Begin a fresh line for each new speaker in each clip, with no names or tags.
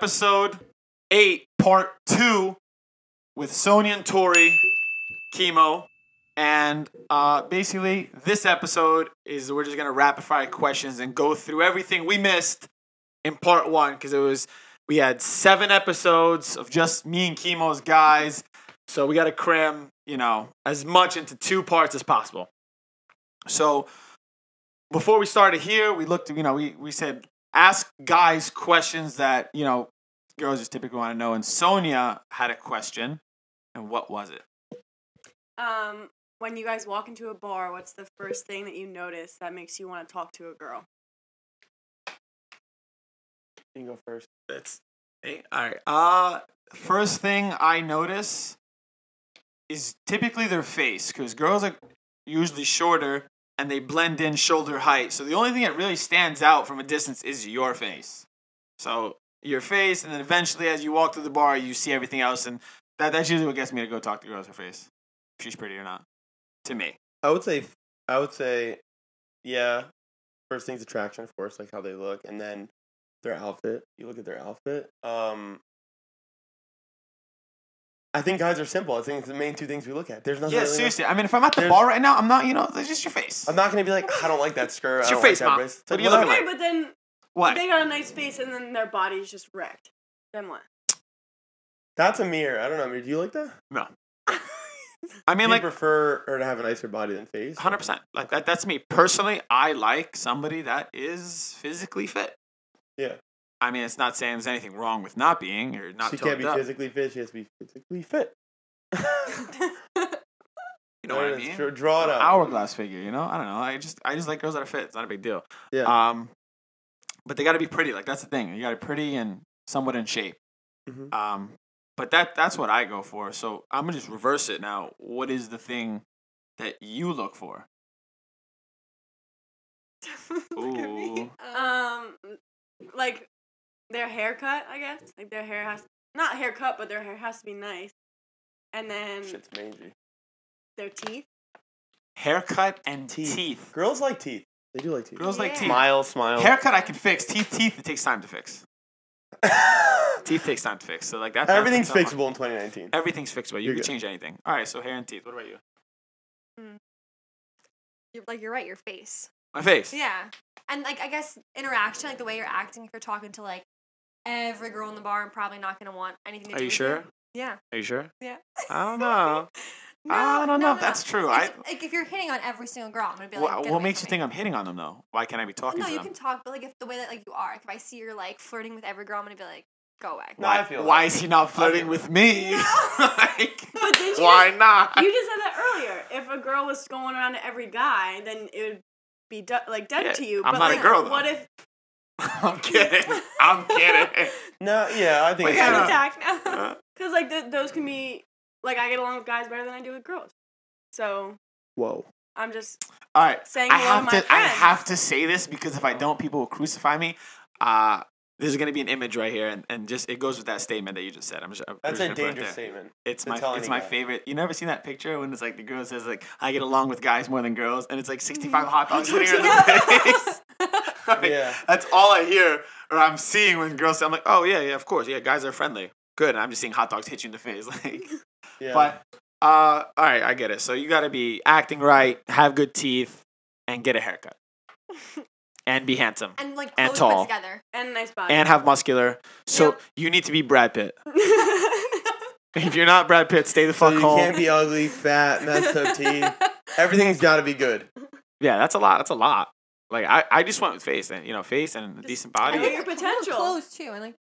episode 8, part 2, with Sonia and Tori, Kimo. And basically, this episode is we're just going to rapid fire questions and go through everything we missed in part 1. Because we had 7 episodes of just me and Kimo's guys. So we got to cram, as much into 2 parts as possible. So before we started here, we looked, we said, ask guys questions that, girls just typically want to know. And Sonia had a question. And what was it?
When you guys walk into a bar, what's the first thing that you notice that makes you want to talk to a girl?
You can go first.
All right. First thing I notice is typically their face, because girls are usually shorter and they blend in shoulder height. So the only thing that really stands out from a distance is your face. So your face, and then eventually as you walk through the bar, you see everything else, and that's usually what gets me to go talk to girls, her face, if she's pretty or not. To me,
I would say, yeah. First thing's attraction, of course, like how they look, and then their outfit. You look at their outfit. I think guys are simple. I think it's the main 2 things we look at. There's nothing.
Yeah,
really
seriously. I mean, if I'm at the bar right now, I'm not. It's just your face.
I'm not gonna be like, I don't like that skirt.
It's
I
your
don't
face,
like that
Mom.
bracelet.
What are you looking
Okay,
like?
but then
What?
they got a nice face and then their body's just wrecked. Then what?
That's Amir. I don't know, Amir. Do you like that?
No. I mean,
Do you prefer her to have a nicer body than face?
100%. Like that's me personally. I like somebody that is physically fit.
Yeah.
I mean, it's not saying there's anything wrong with not being or not.
She can't be
up.
physically fit. She has to be physically fit.
You know what I mean?
Draw it out.
Hourglass figure. I don't know. I just like girls that are fit. It's not a big deal.
Yeah.
But they got to be pretty. Like that's the thing. You got to be pretty and somewhat in shape.
Mm-hmm.
But that's what I go for. So I'm gonna just reverse it now. What is the thing that you look for?
Look at me. Like their haircut, I guess. Like their hair not haircut, but their hair has to be nice. And then
Shit's mangy.
their teeth.
Haircut and teeth.
Girls like teeth. They do like teeth.
Girls like teeth.
Smile.
Haircut I can fix. Teeth it takes time to fix. Teeth takes time to fix. So like that.
Everything's fixable in 2019.
Everything's fixable. You can change anything. All right. So hair and teeth. What about you?
You're right. Your face.
My face.
Yeah, and like I guess interaction, like the way you're acting. If you're talking to like every girl in the bar, I'm probably not gonna want anything to do.
Are you
with
sure?
You. Yeah.
Are you sure?
Yeah.
I don't know. I don't know if that's true.
Like if you're hitting on every single girl, I'm gonna be like.
What makes you think I'm hitting on them though? Why can't I be talking to them?
No, you can talk, but like if the way that like you are, like if I see you're like flirting with every girl, I'm gonna be like, go away.
No, I feel
why is he not flirting with me? Like,
But didn't you
why not?
You just said that earlier. If a girl was going around to every guy, then it would be dead to you.
I'm
but
not
like,
a girl, though.
What if?
I'm kidding. I'm kidding.
No, yeah, I think
Wait,
it's
You're
yeah.
on attack now.
Because like those can be like I get along with guys better than I do with girls. So
Whoa.
I'm just
All right.
saying
I
hello to my
have to. I
friends.
have to say this because if I don't, people will crucify me. There's gonna be an image right here, and just it goes with that statement that you just said. I'm
That's
just
a
gonna put it
dangerous
there.
statement.
It's
to
my
tell any guy.
favorite. You never seen that picture when it's like the girl says like I get along with guys more than girls, and it's like 65 hot dogs hitting her in the face. Like,
Yeah.
That's all I hear or I'm seeing when girls say. I'm like, oh yeah, of course, yeah, guys are friendly, good. And I'm just seeing hot dogs hit you in the face, like.
Yeah.
But all right, I get it. So you got to be acting right, have good teeth, and get a haircut, and be handsome,
And like
And
clothes
tall.
put together.
and a nice body.
and have muscular. So
Yep.
you need to be Brad Pitt. If you're not Brad Pitt, stay the
So
fuck
you
home.
can't be ugly, fat, messed up teeth. Everything's got to be good.
Yeah, that's a lot. That's a lot. Like I just went with face and face and a decent body.
I think your potential.
Clothes too, and like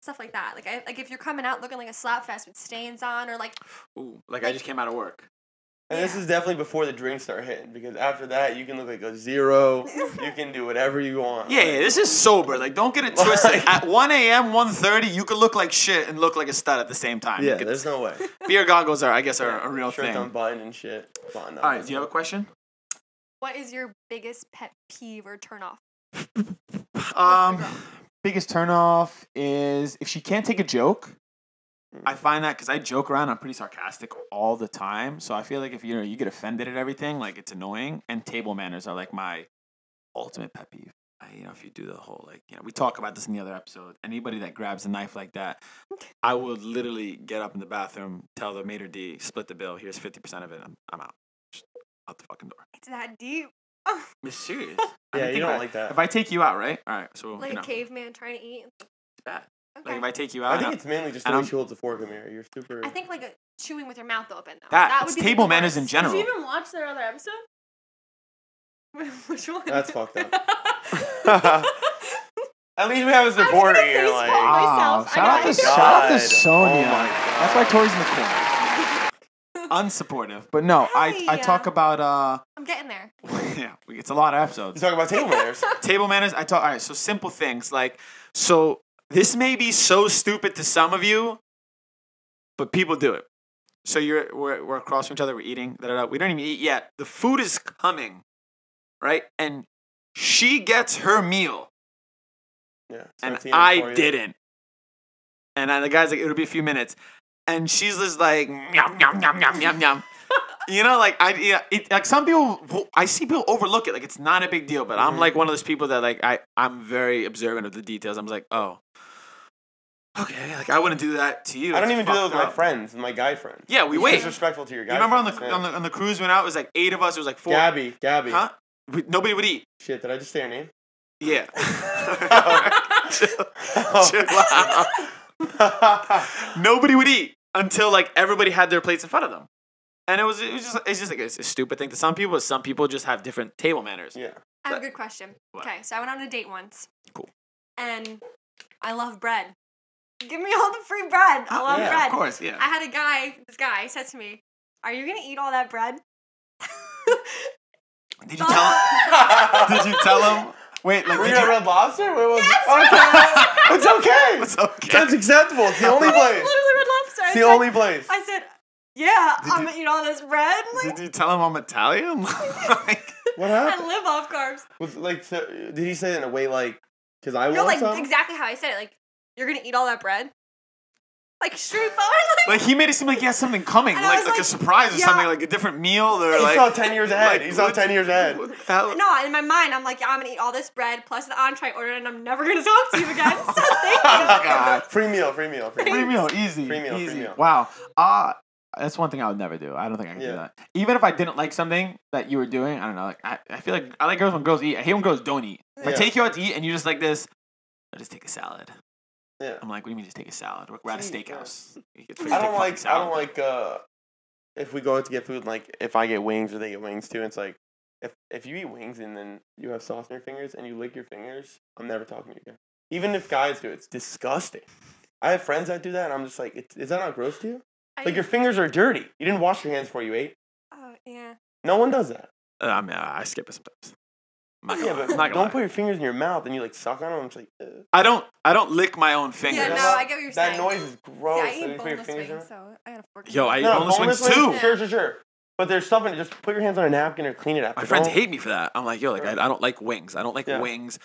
stuff like that. Like if you're coming out looking like a slap fest with stains on, or like
Ooh, like I just came out of work.
And this
Yeah.
is definitely before the drinks start hitting, because after that, you can look like a 0. You can do whatever you want.
Yeah, this is sober. Like don't get it twisted. At 1 a.m., 1:30, you could look like shit and look like a stud at the same time.
Yeah,
You could-
there's no way.
beer goggles are a real
Shirts
thing.
unbuttoned and shit. Fine, no,
All right, do you have a question?
what is your biggest pet peeve or turn off?
Biggest turnoff is if she can't take a joke. I find that because I joke around, I'm pretty sarcastic all the time. So I feel like if you get offended at everything, like it's annoying. And table manners are like my ultimate pet peeve. if you do the whole we talk about this in the other episode. Anybody that grabs a knife like that, I will literally get up in the bathroom, tell the maitre d, split the bill. Here's 50% of it. I'm out. Just out the fucking door.
It's that deep.
I'm serious.
Yeah, you don't like that.
If I take you out, right? All right, so
Like a caveman trying to eat.
it's bad.
Okay.
Like if I take you out,
I think it's mainly just the way she holds the fork, Amir. You're super.
I think like chewing with your mouth open though.
That's
would be
table
the
manners
worst.
in general.
Did you even watch their other episode?
Which one?
That's fucked up. At least we have a supporter here. Like,
myself.
Shout out to
God.
Sonia.
Oh my
That's why Tori's in the corner. Unsupportive, but no, I
Hey.
talk about
I'm getting there.
yeah, it's a lot of episodes.
You talk about table manners.
Table manners. All right, so simple things so this may be so stupid to some of you, but people do it. So we're across from each other, we're eating. We don't even eat yet. The food is coming, right? And she gets her meal,
Yeah.
and I didn't. And the guy's like, it'll be a few minutes, and she's just like, yum yum yum yum yum yum. Some people, I see people overlook it, like it's not a big deal, but I'm like one of those people that I'm very observant of the details. I'm just like, oh, okay, I wouldn't do that to you.
I don't even do that with my
up.
friends, my guy friends.
Yeah, we
It's
wait.
disrespectful to your guy.
You remember
friends,
on the cruise we went out, it was like 8 of us, it was like 4.
Gabby.
Huh? Nobody would eat.
Shit, did I just say her name?
Yeah. Chill out. Nobody would eat until everybody had their plates in front of them. And it's just it's a stupid thing to some people, but some people just have different table manners.
Yeah.
I have a good question.
What?
Okay, so I went on a date once.
Cool.
And I love bread. Give me all the free bread. I love
yeah,
bread.
Of course, yeah.
I had this guy said to me, "Are you gonna eat all that bread?"
Did you tell him? Did you tell him? Wait,
Were
did
you at
you?
Red Lobster? Where was
Yes!
Okay. It's okay.
It's okay.
That's acceptable. It's the only place.
Literally Red Lobster.
It's the only place.
I said, "Yeah,
Did
I'm
you-
gonna eat all this bread."
Did you tell him I'm Italian?
What
I
happened?
live off carbs.
Was so, did he say it in a way because I
No,
want some?
exactly how I said it. You're gonna eat all that bread. Straightforward.
He made it seem like he has something coming,
And I was
like a
like,
surprise or
yeah.
something, like a different meal or
He
like.
saw 10 years ahead. He saw 10 years ahead.
What the hell?
No, in my mind, I'm like, yeah, I'm gonna eat all this bread plus the entree order, and I'm never gonna talk to you again. So thank you.
God.
Free meal.
Free meal, easy.
Free meal,
easy.
free meal.
Wow. That's one thing I would never do. I don't think I could do that. Even if I didn't like something that you were doing, I don't know. I feel like I like girls when girls eat. I hate when girls don't eat. If I
Yeah.
take you out to eat and you just like this, I'll just take a salad.
Yeah.
I'm like, what do you mean just take a salad? We're at a steakhouse. You get to
I
take
don't
fucking
like.
salad.
If we go out to get food, if I get wings or they get wings too, it's like if you eat wings and then you have sauce on your fingers and you lick your fingers, I'm never talking to you again. Even if guys do it, it's disgusting. I have friends that do that, and I'm just like, is that not gross to you? Your fingers are dirty. You didn't wash your hands before you ate.
Oh yeah.
No one does that.
I skip it sometimes. I'm not
Yeah,
gonna lie.
but
I'm not gonna
don't
lie.
put your fingers in your mouth and you suck on them. I'm just like, ugh.
I don't lick my own fingers.
Yeah, no, I get what you're
That
saying.
noise is gross.
I
and you
eat
put your
boneless
fingers in
wings,
it.
so I gotta fork.
Yo, I eat
No,
boneless wings too.
Sure. But there's stuff in it. Just put your hands on a napkin or clean it after.
My friends
Don't-
hate me for that. I'm like, yo, I don't like wings. I don't like
Yeah.
wings.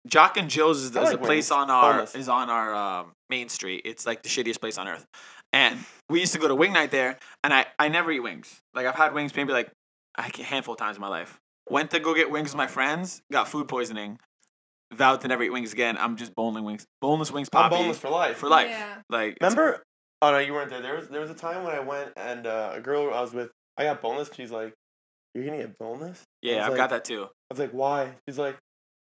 Jock and Joe's is
I
a
like
place
wings.
on our
Boneless.
main street. It's like the shittiest place on earth. And we used to go to wing night there, and I never eat wings. Like I've had wings maybe a handful of times in my life. Went to go get wings with my friends, got food poisoning. Vowed to never eat wings again. I'm just boneless wings.
I'm
Poppy
boneless for life.
for life.
Yeah.
Remember? Oh no, you weren't there. There was a time when I went and a girl I was with, I got boneless. She's like, "You're gonna get boneless?" I
Yeah,
was
I've
like-
got that too.
I was like, "Why?" She's like,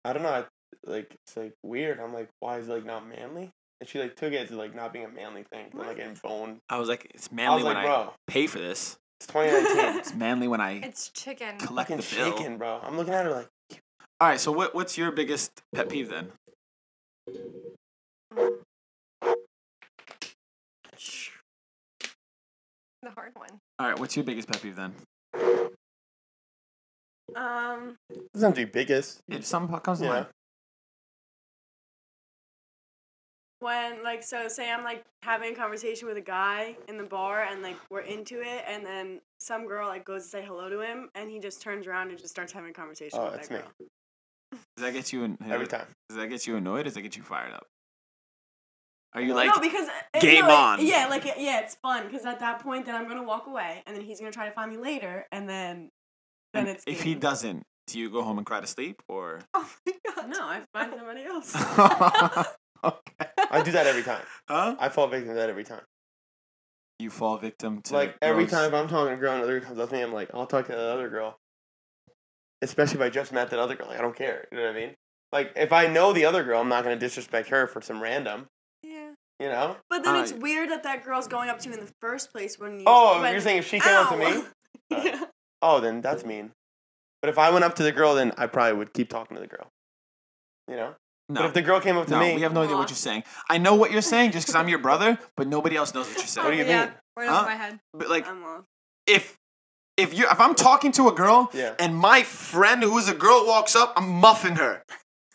"I don't know. It's weird." I'm like, "Why is it not manly?" And she took it as not being a manly thing, but getting boned.
I was like, it's
I
manly
was
when
like,
I
"Bro,
pay for this.
it's 2019.
It's manly when I
It's chicken.
collect
Fucking
the bill."
chicken, bro." I'm looking at her like,
All right, so what's your biggest pet peeve then?
The hard one.
All right, what's your biggest pet peeve then?
"Doesn't have to be biggest."
Yeah, something comes to
Yeah.
mind.
When so say I'm having a conversation with a guy in the bar and we're into it and then some girl goes to say hello to him and he just turns around and just starts having a conversation
Oh,
with
that's
that girl.
me.
Does that get you
Every time.
Does that get you annoyed? Or does that get you fired up? Are you
No, because
game on?
Yeah, it's fun because at that point then I'm gonna walk away and then he's gonna try to find me later and then
and
it's
if
game.
he doesn't, do you go home and cry to sleep or?
Oh my
No, I find somebody else.
Okay.
I do that every time.
Huh?
I fall victim to that every time.
You fall victim to
Like, every
girls.
time if I'm talking to a girl and another girl comes up to me, I'm like, I'll talk to the other girl. Especially if I just met that other girl. Like, I don't care. You know what I mean? Like, if I know the other girl, I'm not going to disrespect her for some random.
Yeah.
You know?
But then it's weird that girl's going up to you in the first place when you.
Oh, you're saying if she came up to me?
Yeah.
Oh, then that's mean. But if I went up to the girl, then I probably would keep talking to the girl. You know?
No.
But if the girl came up to me...
we have no idea what you're saying. I know what you're saying just because I'm your brother, but nobody else knows what you're saying.
What do you
Yeah.
mean?
Right
Huh?
over my head.
But like,
I'm lost.
if I'm talking to a girl
Yeah.
and my friend who is a girl walks up, I'm muffing her.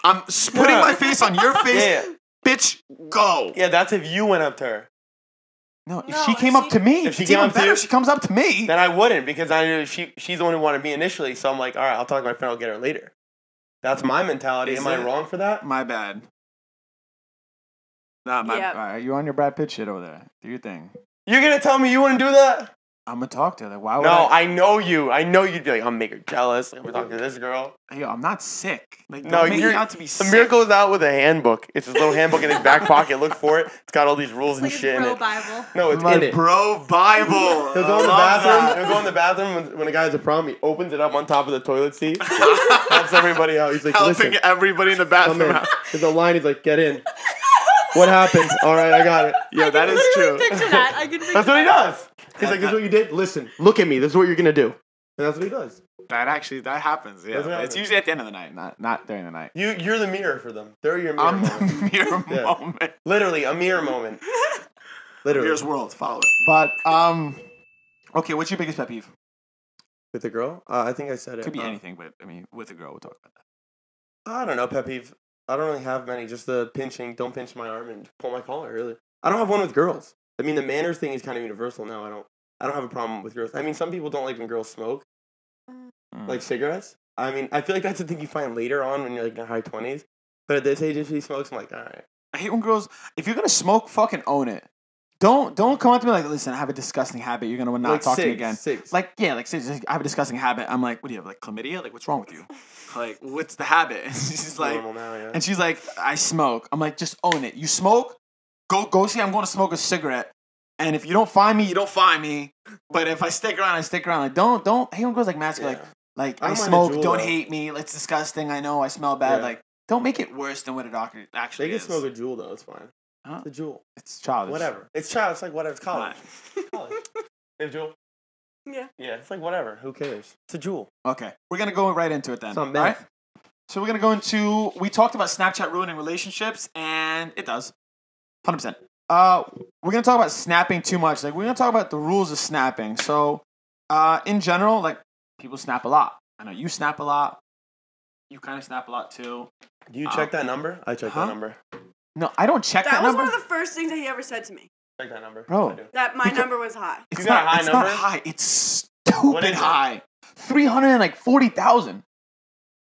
I'm putting my face on your face.
Yeah.
Bitch, go.
Yeah, that's if you went up to her.
No, if
No,
she came up to me,
if she
it's
came
even
up to
better
you-
if she comes up to me.
Then I wouldn't because I knew she's the one who wanted me initially. So I'm like, all right, I'll talk to my friend. I'll get her later. That's my mentality.
Is
Am I
it?
wrong for that?
My bad. Nah, my.
Yep.
All right, you on your Brad Pitt shit over there? Do your thing.
You're gonna tell me you wouldn't do that?
I'm gonna talk to her. Like, why would
No, I know you. I know you'd be like, I'll make her jealous. I'm gonna talk to this girl.
Yo, I'm not sick. Like,
No,
don't make
you're
me out to be sick.
Amir goes out with a handbook. It's his little handbook in his back pocket. Look for it. It's got all these rules
It's
and
like
shit
a
in
bro
it.
Bible.
No, it's
My
in it.
bro Bible.
He'll go in the
I love
bathroom.
that.
He'll go in the bathroom when a guy has a problem. He opens it up on top of the toilet seat. Helps everybody out. He's like,
Helping
listen,
everybody in the
come
bathroom
in.
out.
There's a line. He's like, get in. What happened? All right, I got it.
Yo, that is true.
Picture that. I can picture
That's what he
that.
does. He's like, this is what you did? Listen, look at me. This is what you're going to do. And that's what he does.
That happens. Yeah,
That's what
but it's
happens.
usually at the end of the night, not during the night.
You're the mirror for them. They're your mirror
I'm
moment.
the mirror
Yeah.
moment.
Literally, a mirror moment. Literally.
Mirror's world. Follow it. But okay, what's your biggest pet peeve?
With a girl? I think I said it.
Could be anything, but I mean, with a girl, we'll talk about that.
I don't know, pet peeve. I don't really have many. Just the pinching. Don't pinch my arm and pull my collar. Really, I don't have one with girls. I mean, the manners thing is kind of universal now. I don't have a problem with girls. I mean, some people don't like when girls smoke, like cigarettes. I mean, I feel like that's a thing you find later on when you're like in your high 20s. But at this age, if she smokes, I'm like, all right.
I hate when girls. If you're gonna smoke, fucking own it. Don't come up to me like, listen, I have a disgusting habit. You're gonna not
Like
talk to me
cigs,
again.
cigs.
Like, yeah, like I have a disgusting habit. I'm like, what do you have? Like chlamydia? Like, what's wrong with you? Like, what's the habit? And she's like,
Normal now, yeah.
and she's like, I smoke. I'm like, just own it. You smoke? Go see. I'm going to smoke a cigarette. And if you don't find me, you don't find me. But if I stick around, I stick around. Like, don't. Hate when girls like mask
Yeah.
like
I
I
don't mind a
smoke.
Juul,
Don't
though.
hate me. It's disgusting. I know I smell bad.
Yeah.
Like, don't make it worse than what a doctor actually
They can
is.
smoke a Juul, though. It's fine.
Huh?
It's a Juul.
It's childish.
Whatever. It's child. It's like whatever. It's college. College. Hey, Juul?
Yeah.
Yeah, it's like whatever. Who cares? It's a Juul.
Okay, we're gonna go right into it then.
It's not
all
bad.
right? So we're gonna go into. We talked about Snapchat ruining relationships, and it does, 100%. We're gonna talk about snapping too much. Like, we're gonna talk about the rules of snapping. So, in general, like, people snap a lot. I know you snap a lot. You kind of snap a lot too.
Do you check that number? I check
huh?
that number.
No, I don't check that,
That was
number.
one of the first things that he ever said to me.
Check that number.
Bro.
I do.
That my
Because-
number was high.
It's
You got a
not.
high
It's
number?
not high. It's
What
stupid
is it?
high. 340,000.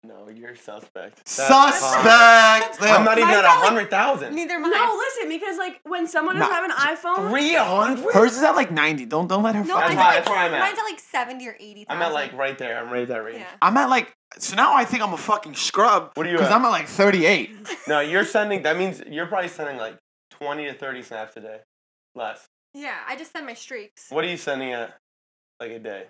No, you're suspect. That's
Suspect.
high. I'm not even
Mine's
at
at, like-
100,000.
Neither mine.
No, listen, because like when someone doesn't
Nah.
have an iPhone,
300?
Hers is at like 90. Don't let her.
No,
fucking-
mine's
high,
at
that's where I'm
like,
at.
mine's at like 70 or 80,000.
I'm at like right there. I'm right at that range.
Yeah.
I'm at like. So now I think I'm a fucking scrub.
What are you
Because
at?
I'm at like 38.
No, you're sending. That means you're probably sending like 20 to 30 snaps a day. Less.
Yeah, I just send my streaks.
What are you sending at like a day?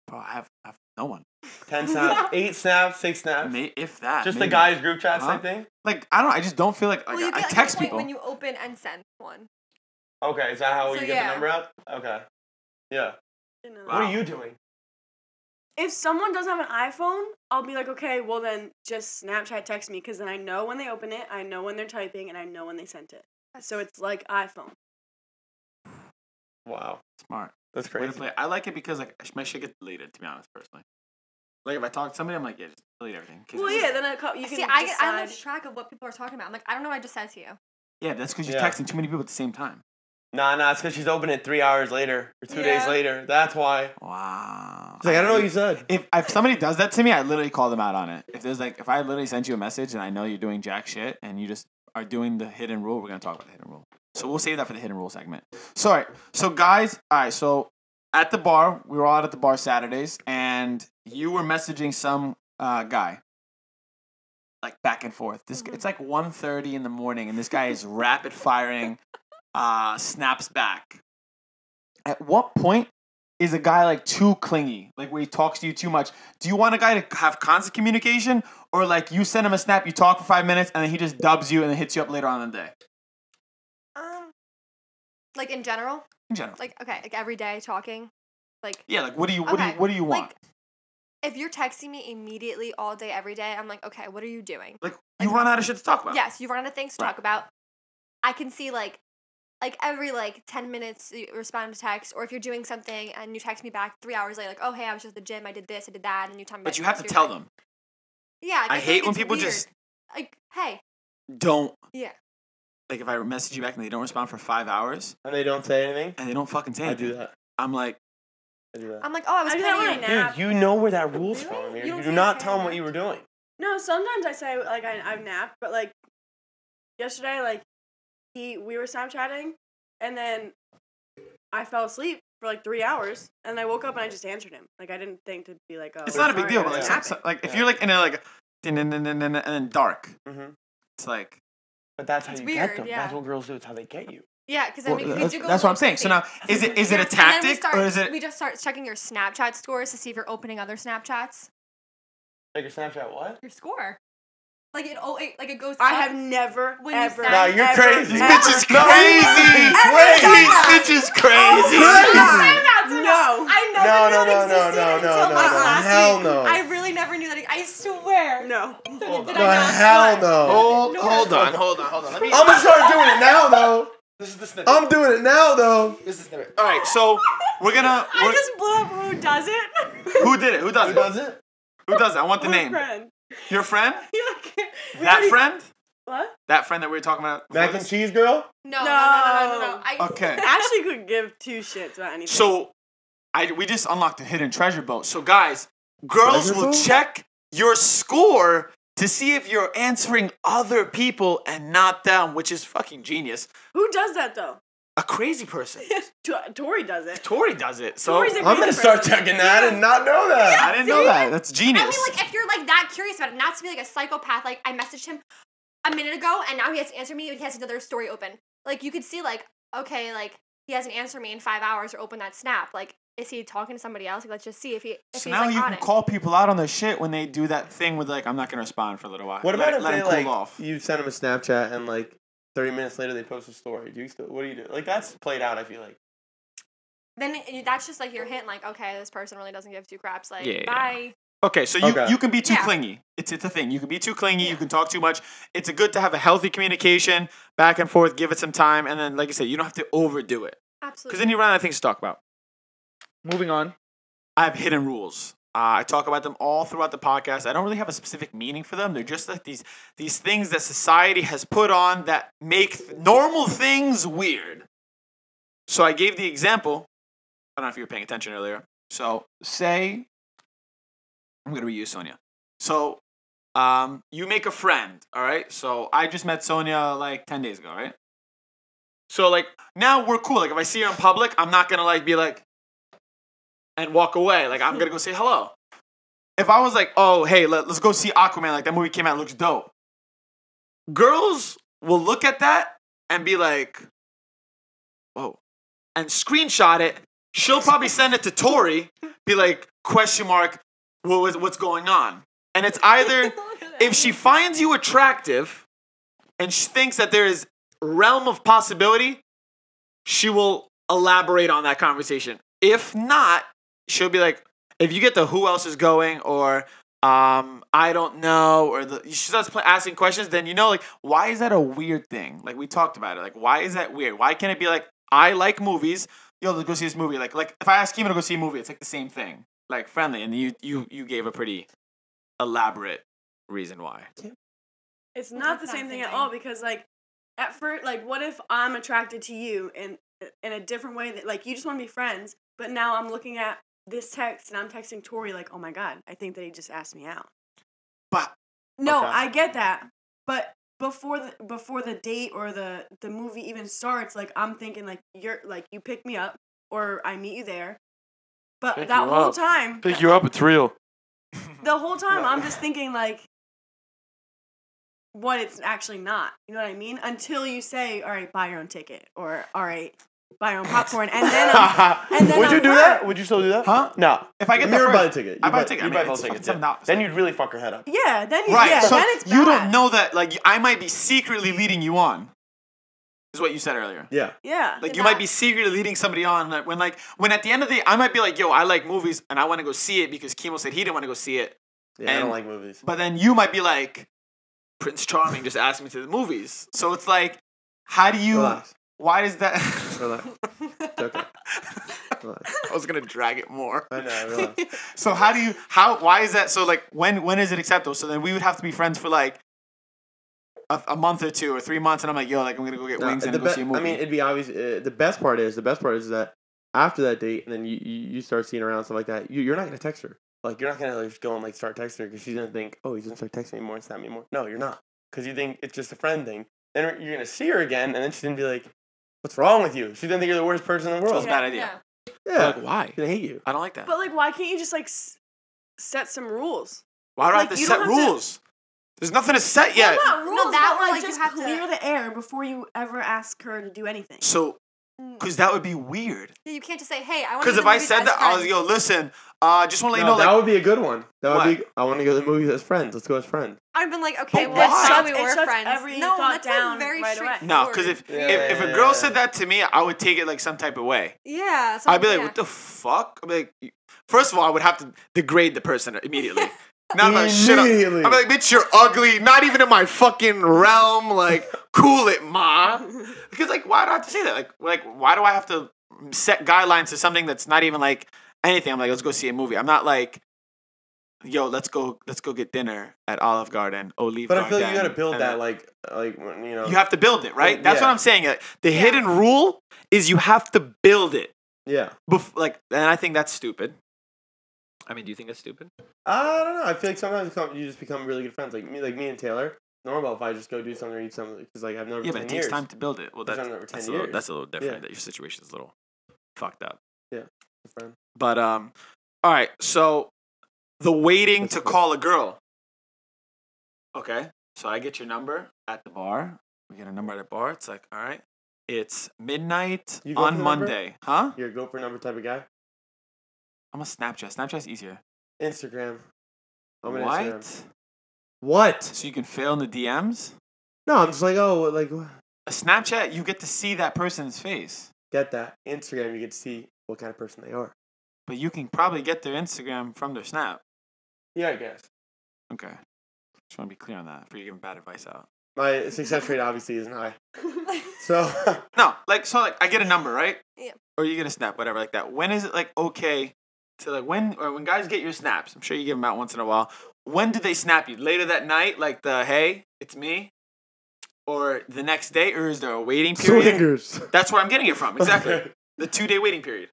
Bro, I have no one.
10 snaps? 8 snaps? 6 snaps?
If that.
Just
maybe.
the guys' group chats
Huh?
type thing?
Like, I don't. I just don't feel like.
Well, you
I
get like
text
a point
people.
when you open and send one.
Okay, is that how
So,
you get
yeah.
the number out? Okay. Yeah.
you know.
What are you doing?
If someone doesn't have an iPhone, I'll be like, okay, well then just Snapchat text me because then I know when they open it, I know when they're typing, and I know when they sent it. So it's like iPhone.
Wow.
Smart.
That's
Way to
crazy.
play. I like it because like my shit gets deleted. To be honest, personally. Like if I talk to somebody, I'm like, yeah, just delete everything. 'Cause
Well,
it's
yeah,
just-
then you can
See, I
decide.
lose track of what people are talking about. I'm like, I don't know what I just said to you.
Yeah, that's because you're
Yeah.
texting too many people at the same time.
Nah, it's because she's opening it 3 hours later or 2 days
Yeah.
later. That's why.
Wow.
It's like, I don't know what you said.
If somebody does that to me, I literally call them out on it. If I literally sent you a message and I know you're doing jack shit and you just are doing the hidden rule, we're gonna talk about the hidden rule. So we'll save that for the hidden rule segment. So all right, so guys, all right, so at the bar, we were all out at the bar Saturdays, and you were messaging some guy. like back and forth.
Mm-hmm.
It's like 1:30 in the morning, and this guy is rapid firing, snaps back. At what point is a guy like too clingy, like where he talks to you too much? Do you want a guy to have constant communication, or like you send him a snap, you talk for 5 minutes, and then he just dubs you and then hits you up later on in the day?
Like in general.
In general,
Like okay, like every day talking, like
yeah. Like what do you want?
Like, if you're texting me immediately all day, every day, I'm like, okay, what are you doing?
Like you run out of shit to talk about.
Yes, you run out of things to
Right.
talk about. I can see like every 10 minutes you respond to text, or if you're doing something and you text me back 3 hours later, like, oh hey, I was just at the gym, I did this, I did that, and you tell me.
But you have to tell them.
Yeah,
I
feel
hate
like
when
it's
people
weird.
just
like, hey,
don't.
yeah.
Like if I message you back and they don't respond for 5 hours
And they don't say anything?
and they don't fucking say
I
anything,
do that.
I'm like,
I do that.
I'm like, oh, I was
I do that
planning.
when I nap.
Dude, you know where that rule's
Really?
from, Amir.
You don't
You
say
do not
okay,
tell them
nap?
what you were doing.
No, sometimes I say like I've napped, but like yesterday, like we were Snapchatting, and then I fell asleep for like 3 hours, and I woke up and I just answered him. Like I didn't think to be like, oh,
it's not a big
sorry,
deal,
I
but
was
like,
napping.
like if you're like in a like, and then dark,
Mm-hmm.
it's like.
But that's how
It's
you
weird,
get them.
yeah.
That's what girls do. It's how they get you.
Yeah, because
Well,
I mean, we
that's
do go.
that's
a
what I'm
little
saying. So
crazy.
now, is it
Yeah,
a
and then
tactic or is it?
We just start checking your Snapchat scores to see if you're opening other Snapchats.
Like your Snapchat what?
Your score. Like it goes.
I
up.
have never
When you
ever.
send-
Nah, you're
ever,
crazy.
This
ever-
bitch is
No,
crazy.
crazy.
This bitch is crazy.
No.
I never
No,
knew
no,
it
no,
existed
no,
until
no,
like
no,
last
hell
week.
no.
I really never knew that. I swear.
No.
Sonia, did
No,
I not?
hell
What?
no.
Hold on. Let me.
I'm gonna start doing it now, though.
This is the snippet.
I'm doing it now, though.
This is the snippet. All right, so we're gonna.
I just blew up who does it.
Who did it? Who does
Who
it?
does it?
Who does it? I want the
My
name.
friend.
Your friend?
He like, we
That
already-
friend?
What?
That friend that we were talking about? before
Mac and
this?
cheese girl?
No.
Okay.
Ashley could give two shits about anything.
So, we just unlocked a hidden treasure boat. So, guys, girls
Treasure
will
boat?
check your score to see if you're answering other people and not them, which is fucking genius.
Who does that though?
A crazy person.
Tori does it.
Tori does it. So,
Tori's a
I'm gonna
crazy
start
person.
checking that and not know that.
I didn't know that. That's
I
genius.
mean, like, if you're like that curious about it, not to be like a psychopath. Like, I messaged him a minute ago, and now he has to answer me. And he has another story open. Like, you could see, like, okay, like he hasn't answered me in 5 hours or open that snap. Like, is he talking to somebody else? Like, let's just see if
So
he's
now
like
you
on
can
it.
call people out on their shit when they do that thing with like, I'm not gonna respond for a little while.
What about if
let
they
him cool
like
off?
you send them a Snapchat and like 30 minutes later they post a story? Do you still? What do you do? Like that's played out. I feel like.
Then that's just like your hint. Like, okay, this person really doesn't give two craps. Like,
Yeah.
bye.
Okay, so
Okay.
you can be too
Yeah.
clingy. It's a thing. You can be too clingy. You can talk too much. It's good to have a healthy communication, back and forth. Give it some time, and then, like I said, you don't have to overdo it because
Absolutely.
then you run out of things to talk about. Moving on, I have hidden rules. I talk about them all throughout the podcast. I don't really have a specific meaning for them. They're just like these things that society has put on that make normal things weird. So I gave the example. I don't know if you were paying attention earlier. So say I'm gonna reuse Sonia. So you make a friend, all right? So I just met Sonia like 10 days ago, right? So like now we're cool. Like if I see her in public, I'm not gonna like be like and walk away. Like I'm gonna go say hello. If I was like, oh hey, let's go see Aquaman, like that movie came out, looks dope. Girls will look at that and be like, whoa, and screenshot it. She'll probably send it to Tori, be like, question mark, what's going on? And it's either if she finds you attractive and she thinks that there is realm of possibility, she will elaborate on that conversation. If not, she'll be like, if you get the who else is going or I don't know, or she starts asking questions, then you know, like, why is that a weird thing? Like we talked about it. Like, why is that weird? Why can't it be like, I like movies. Yo, let's go see this movie. Like if I ask Kimo to go see a movie, it's like the same thing. Like friendly, and you gave a pretty elaborate reason why.
It's not the same thing at all because like at first, like what if I'm attracted to you in a different way that like you just want to be friends, but now I'm looking at this text and I'm texting Tori like, oh my god, I think that he just asked me out.
But
No,
Okay.
I get that, but before the date or the movie even starts, like I'm thinking like you're like you pick me up or I meet you there, but
Pick
that
you
whole
up.
time,
Pick you up. It's real.
the whole time I'm just thinking like, what it's actually not. You know what I mean? Until you say, all right, buy your own ticket, or all right, buy your own popcorn, and then
would you do that? Would you still do that?
Huh?
No.
If I get
You're
there
buy the
first,
ticket.
I buy a ticket.
You
I
buy
mean,
both
it's
tickets.
fucking $7.
Then you'd really fuck her head up.
Yeah, then
Right. So
then it's
you don't
bad.
know that, like, I might be secretly leading you on. Is what you said earlier.
Yeah.
Yeah.
Like, you might be secretly leading somebody on. When at the end of the day, I might be like, yo, I like movies and I want to go see it because Kimo said he didn't want to go see it.
Yeah, I don't like movies.
But then you might be like, Prince Charming just asked me to the movies. So it's like, how do you...
Relax.
Why does that...
Relax. It's okay. Relax.
I was going to drag it more.
I know, relax.
So why is that? So like, when is it acceptable? So then we would have to be friends for like a month or 2 or 3 months, and I'm like, yo, like I'm gonna go get wings and go see a movie.
I mean, it'd be obvious. The best part is that after that date, and then you start seeing her around, stuff like that. You're not gonna text her. Like, you're not gonna like, just go and like start texting her because she's gonna think, oh, he's gonna start texting me more and snap me more. No, you're not, because you think it's just a friend thing. Then you're gonna see her again, and then she's gonna be like, what's wrong with you? She's gonna think you're the worst person in the world.
That's a bad idea.
Yeah.
Like, why?
She's gonna hate you.
I don't like that.
But like, why can't you just like set some rules?
Why do I
like,
have to
you
set
don't have to-
rules? There's nothing to set yet.
Well, not rules,
that
but
one,
like
like, you
just
have to-
clear the air before you ever ask her to do anything.
So, because that would be weird.
Yeah, you can't just say, hey, I want to
Because if I said that, I was yo, listen, just want to let you know,
that
like,
would be a good one. That
What?
would be. I want to go to the movies as friends. Let's go as friends.
I've been like, okay,
But
well,
why?
that's how we
It
were
shuts
friends.
every
No,
thought
that's
down
like very
right away.
no, because if a girl said that to me, I would take it like some type of way.
Yeah. So
I'd be like, what the fuck? I'd be like, first of all, I would have to degrade the person immediately. Not like shit. I'd
Immediately.
be like, bitch, you're ugly. Not even in my fucking realm. Like, cool it, ma. Because like, why do I have to say that? Like, why do I have to set guidelines to something that's not even like anything? I'm like, let's go see a movie. I'm not like, yo, let's go get dinner at Olive Garden, Olive
But
Garden.
I feel like you gotta build
and
that,
then-
like when, you know.
You have to build it, right? That's
Yeah.
what I'm saying. Like, the hidden rule is you have to build it.
Yeah.
And I think that's stupid. I mean, do you think that's stupid?
I don't know. I feel like sometimes you just become really good friends. Like me and Taylor. Normal if I just go do something or eat something because like I've never.
Yeah, but it takes time to build it. Well,
I've
that's
done it over 10
a little,
years.
that's a little different.
Yeah.
That your situation is a little fucked up.
Yeah, a friend.
But all right. So the waiting to call a girl. Okay, so I get your number at the bar. We get a number at the bar. It's like, all right, it's midnight
You go for
on
the number?
Monday, huh?
You're a go for number type of guy.
I'm a Snapchat. Snapchat's easier.
Instagram. I'm an
What?
Instagram. What?
So you can fail in the DMs?
No, I'm just like, oh, like
A Snapchat, you get to see that person's face,
get that. Instagram, you get to see what kind of person they are.
but you can probably get their Instagram from their Snap.
Yeah, I guess.
Okay. Just want to be clear on that before you give bad advice out.
My success rate obviously isn't high. So
No, like I get a number, right?
Yeah.
Or you get a snap, whatever, like that. When is it like okay to like when guys get your snaps? I'm sure you give them out once in a while. When do they snap you? Later that night, like the hey, it's me, or the next day, or is there a waiting period?
swingers.
That's where I'm getting it from. Exactly.
Okay.
The 2-day waiting period.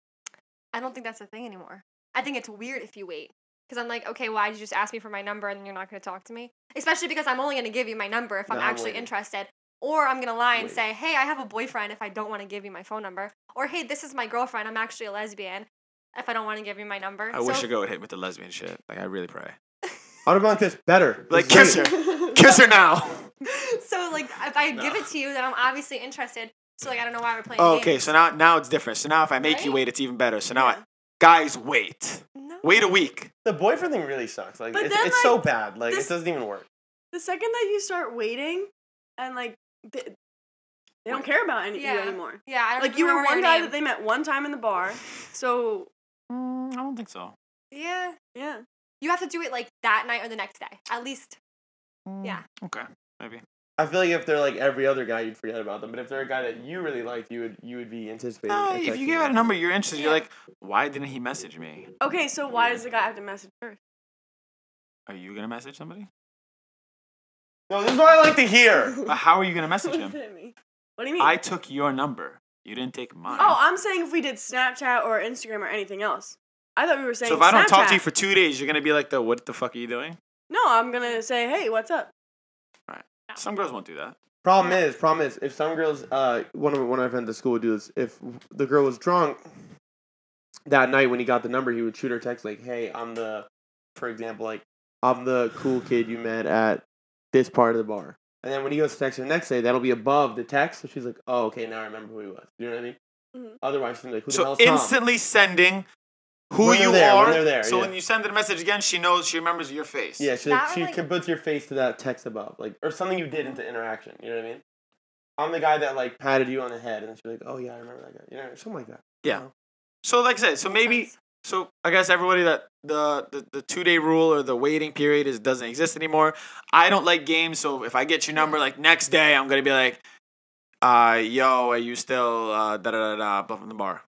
I don't think that's a thing anymore. I think it's weird if you wait. Because I'm like, okay, why did you just ask me for my number and then you're not going to talk to me? Especially because I'm only going to give you my number if I'm
No, I'm
actually
waiting.
interested. Or I'm going to lie and
Wait.
say, hey, I have a boyfriend if I don't want to give you my phone number. Or, hey, this is my girlfriend. I'm actually a lesbian if I don't want to give you my number.
I wish a girl would hit with the lesbian shit. Like I really pray.
I'd like this better.
Like
This
kiss
is
her, kiss her now.
So, like, if I give it to you, then I'm obviously interested. So, like, I don't know why we're playing
Oh, okay,
games.
so now it's different. So now if I make you
Right?
wait, it's even better. So now
Yeah.
guys wait.
No.
Wait a week.
The boyfriend thing really sucks. Like
But
it's,
then,
it's so
like,
bad. Like
this-
it doesn't even work.
The second that you start waiting, and like they don't care about you
Yeah.
anymore.
Yeah, I don't
Like you were
remember
one
your
guy
name.
that they met one time in the bar, so
I don't think so.
Yeah.
yeah.
You have to do it, like, that night or the next day. At least. Yeah.
Okay, maybe.
I feel like if they're like every other guy, you'd forget about them. But if they're a guy that you really liked, you would be anticipating.
No,
a
if
text
you
from
give out a
them.
number, you're interested. You're
Yeah.
like, why didn't he message me?
Okay, so why does the guy have to message first?
Are you gonna message somebody?
No, this is what I like to hear.
How are you gonna message
What does
him?
it mean? What do you mean?
I took your number. You didn't take mine.
Oh, I'm saying if we did Snapchat or Instagram or anything else. I thought we were saying.
so if I don't talk to you
Snapchat.
for 2 days, you're gonna be like, what the fuck are you doing?
No, I'm gonna say, hey, what's up?
Some girls won't do that.
Problem is, if some girls, one of my friends at school would do this. If the girl was drunk that night when he got the number, he would shoot her a text like, "Hey, for example, like I'm the cool kid you met at this part of the bar." And then when he goes to text her the next day, that'll be above the text. So she's like, oh, okay, now I remember who he was. You know what I mean?
Mhm.
Otherwise, she's like, who the
So
hell's Tom?
instantly sending who
When
you
they're there,
are.
when they're there,
so
yeah.
when you send the message again, she remembers your face.
Yeah, she
That or, like-
can put your face to that text above, like, or something you did into interaction. You know what I mean? I'm the guy that like patted you on the head, and she's like, "Oh yeah, I remember that guy." You know, something like that.
Yeah. So like I said, so maybe, so I guess everybody that the 2-day rule or the waiting period doesn't exist anymore. I don't like games, so if I get your number like next day, I'm gonna be like, yo, are you still da da da da blah from the bar,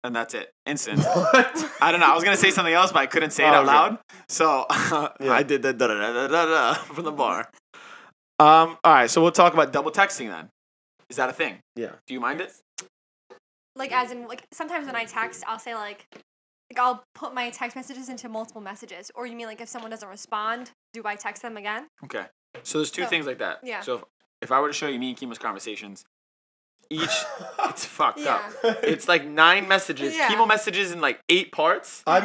and that's it, instant.
What?
I don't know. I was gonna say something else, but I couldn't say it out loud, so I did the da da da da da da from the bar. All right, so we'll talk about double texting then. Is that a thing?
Yeah.
Do you mind it?
Like, as in, like, sometimes when I text, I'll say, like, I'll put my text messages into multiple messages. Or you mean, like, if someone doesn't respond, do I text them again?
Okay. So there's two
So,
things like that.
yeah.
So if I were to show you me and Kimo's conversations, it's fucked
Yeah.
up. It's like 9 messages.
Yeah.
Kimo messages in like 8 parts.
I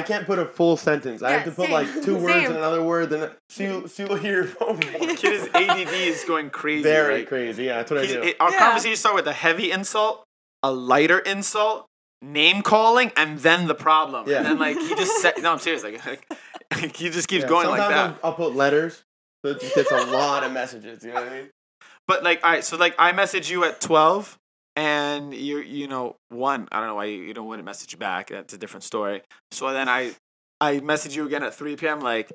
can't put a full sentence. I
Yeah,
have to put
same.
like 2 words
Same.
and another word. Then she will hear your phone.
Kid is ADD is going crazy.
Very
right?
crazy. Yeah, that's what I do.
Our
Yeah.
conversations start with a heavy insult, a lighter insult, name calling, and then the problem.
Yeah.
And then like he just said, no, I'm serious. Like he just keeps
Yeah,
going like
sometimes
that.
I'll put letters, so it just gets a lot of messages. You know what I mean?
But like, all right, so like I message you at 12, and you know 1. I don't know why you don't want to message back. That's a different story. So then I message you again at 3 p.m. like,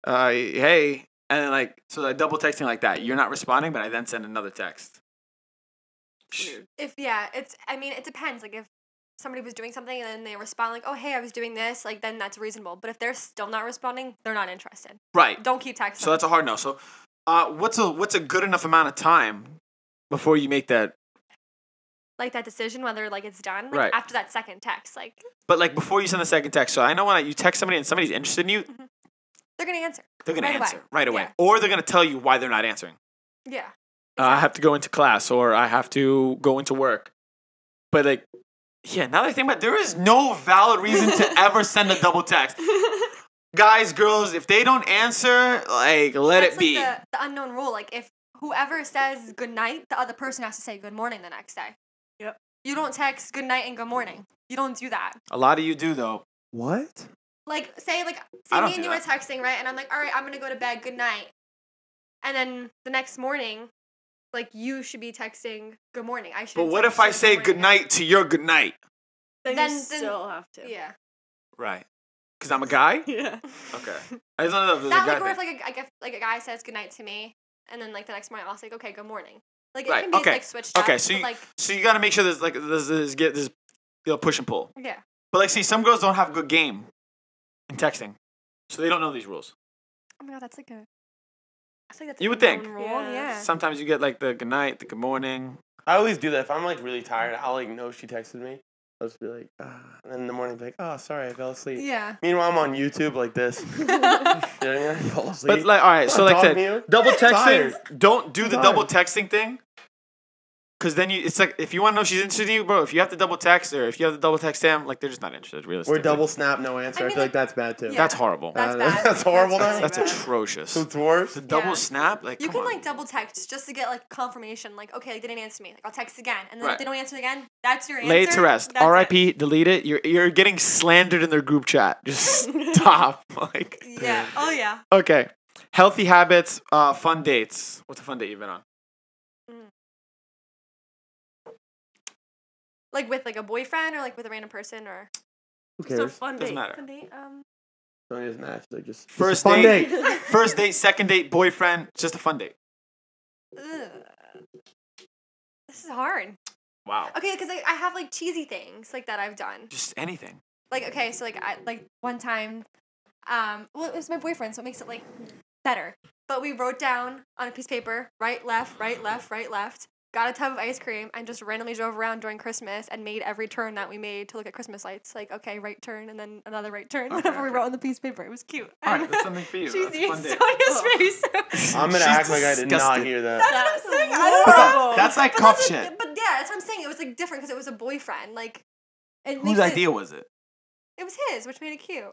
hey, and then like so I double texting like that. You're not responding, but I then send another text.
I mean, it depends. Like, if somebody was doing something and then they respond, like, oh, hey, I was doing this, like, then that's reasonable. But if they're still not responding, they're not interested.
Right.
Don't keep texting.
So that's a hard no. So, what's a good enough amount of time before you make that?
like, that decision, whether, like, it's done. Like,
Right.
after that second text, like,
But like before you send the second text. So I know when you text somebody and somebody's interested in you,
they're going to answer.
they're gonna
Right away.
answer right away,
Yeah.
or they're gonna tell you why they're not answering.
Yeah.
I have to go into class, or I have to go into work. But like, yeah. Now that I think about it, there is no valid reason to ever send a double text. Guys, girls, if they don't answer, like let
That's
it be.
Like the unknown rule. Like, if whoever says good night, the other person has to say good morning the next day.
Yep.
You don't text good night and good morning. You don't do that.
A lot of you do though.
What?
Like, say
I don't
me and
do
you were
that.
texting, right? And I'm like, all right, I'm gonna go to bed. Good night. And then the next morning, like, you should be texting good morning. I should.
But what if I say good night to your good night?
Then
Then-
you still have to.
Yeah.
Right. Because I'm a guy.
Yeah.
Okay. I just don't know if there's
That,
a guy
like, or if
thing.
like a guy says good night to me, and then like the next morning I'll say, okay, good morning. Like, it
Right,
can be
okay.
like switched up.
Okay, so
but,
you,
like,
so you got to make sure there's like there's push and pull.
yeah.
But like, see, some girls don't have good game in texting, so they don't know these rules.
Oh my god, that's like a. I feel like that's
You
like
would
a
think.
known rule.
Yeah.
Yeah.
Sometimes you get like the good night, the good morning.
I always do that. If I'm like really tired, I'll like know she texted me. I'll just be like, and then in the morning, be like, oh, sorry, I fell asleep.
Yeah.
Meanwhile, I'm on YouTube like this. You know what I mean? I fall asleep.
But like, all right, so
I'm
like I
talking to
said,
you.
double texting.
Tired.
Don't do the
I'm
double
tired.
texting thing. Cause then it's like if you want to know if she's interested in you, bro. If you have to double text or if you have to double text them, like they're just not interested. Realistically,
Or double snap, no answer. I,
mean,
feel like
like-
that's bad too.
Yeah.
That's horrible.
That's bad.
That's horrible.
That's
now?
That's
bad.
atrocious.
So it's worse.
The double
Yeah.
snap, like
You
come
can
on.
like double text just to get like confirmation. Like, okay, they didn't answer me. Like, I'll text again, and then
Right.
if they don't answer again, that's your answer.
Lay it to rest.
That's
R.I.P. Delete it. You're getting slandered in their group chat. Just stop. Like
it. Yeah. Oh yeah.
okay. Healthy habits. Fun dates. What's a fun date you've been on?
Like with like a boyfriend or like with a random person or
Who
It's a
cares?
fun
Doesn't
date.
matter.
fun date.
Sonia doesn't match. Like just
First
it's a fun
date.
date.
First date, second date, boyfriend. Just a fun date.
Ugh. This is hard.
Wow.
Okay, because I have like cheesy things like that I've done.
Just anything.
Like, okay, so like I like one time, well, it was my boyfriend, so it makes it like better. But we wrote down on a piece of paper, right, left, right, left, right, left. Got a tub of ice cream and just randomly drove around during Christmas and made every turn that we made to look at Christmas lights. Like, okay, right turn and then another right turn.
Okay,
Whatever we
okay.
wrote on the piece of paper, it was cute.
All right, that's something for you. That's
Cheesy.
a fun date.
Sonia's face.
I'm gonna
She's
act like I did not
disgusted.
hear that.
That's what I'm saying. I
horrible.
don't know.
That's like
But
cuff
that's
shit.
But yeah, that's what I'm saying. It was like different because it was a boyfriend. Like, it
Whose
makes
idea was it?
It was his, which made it cute.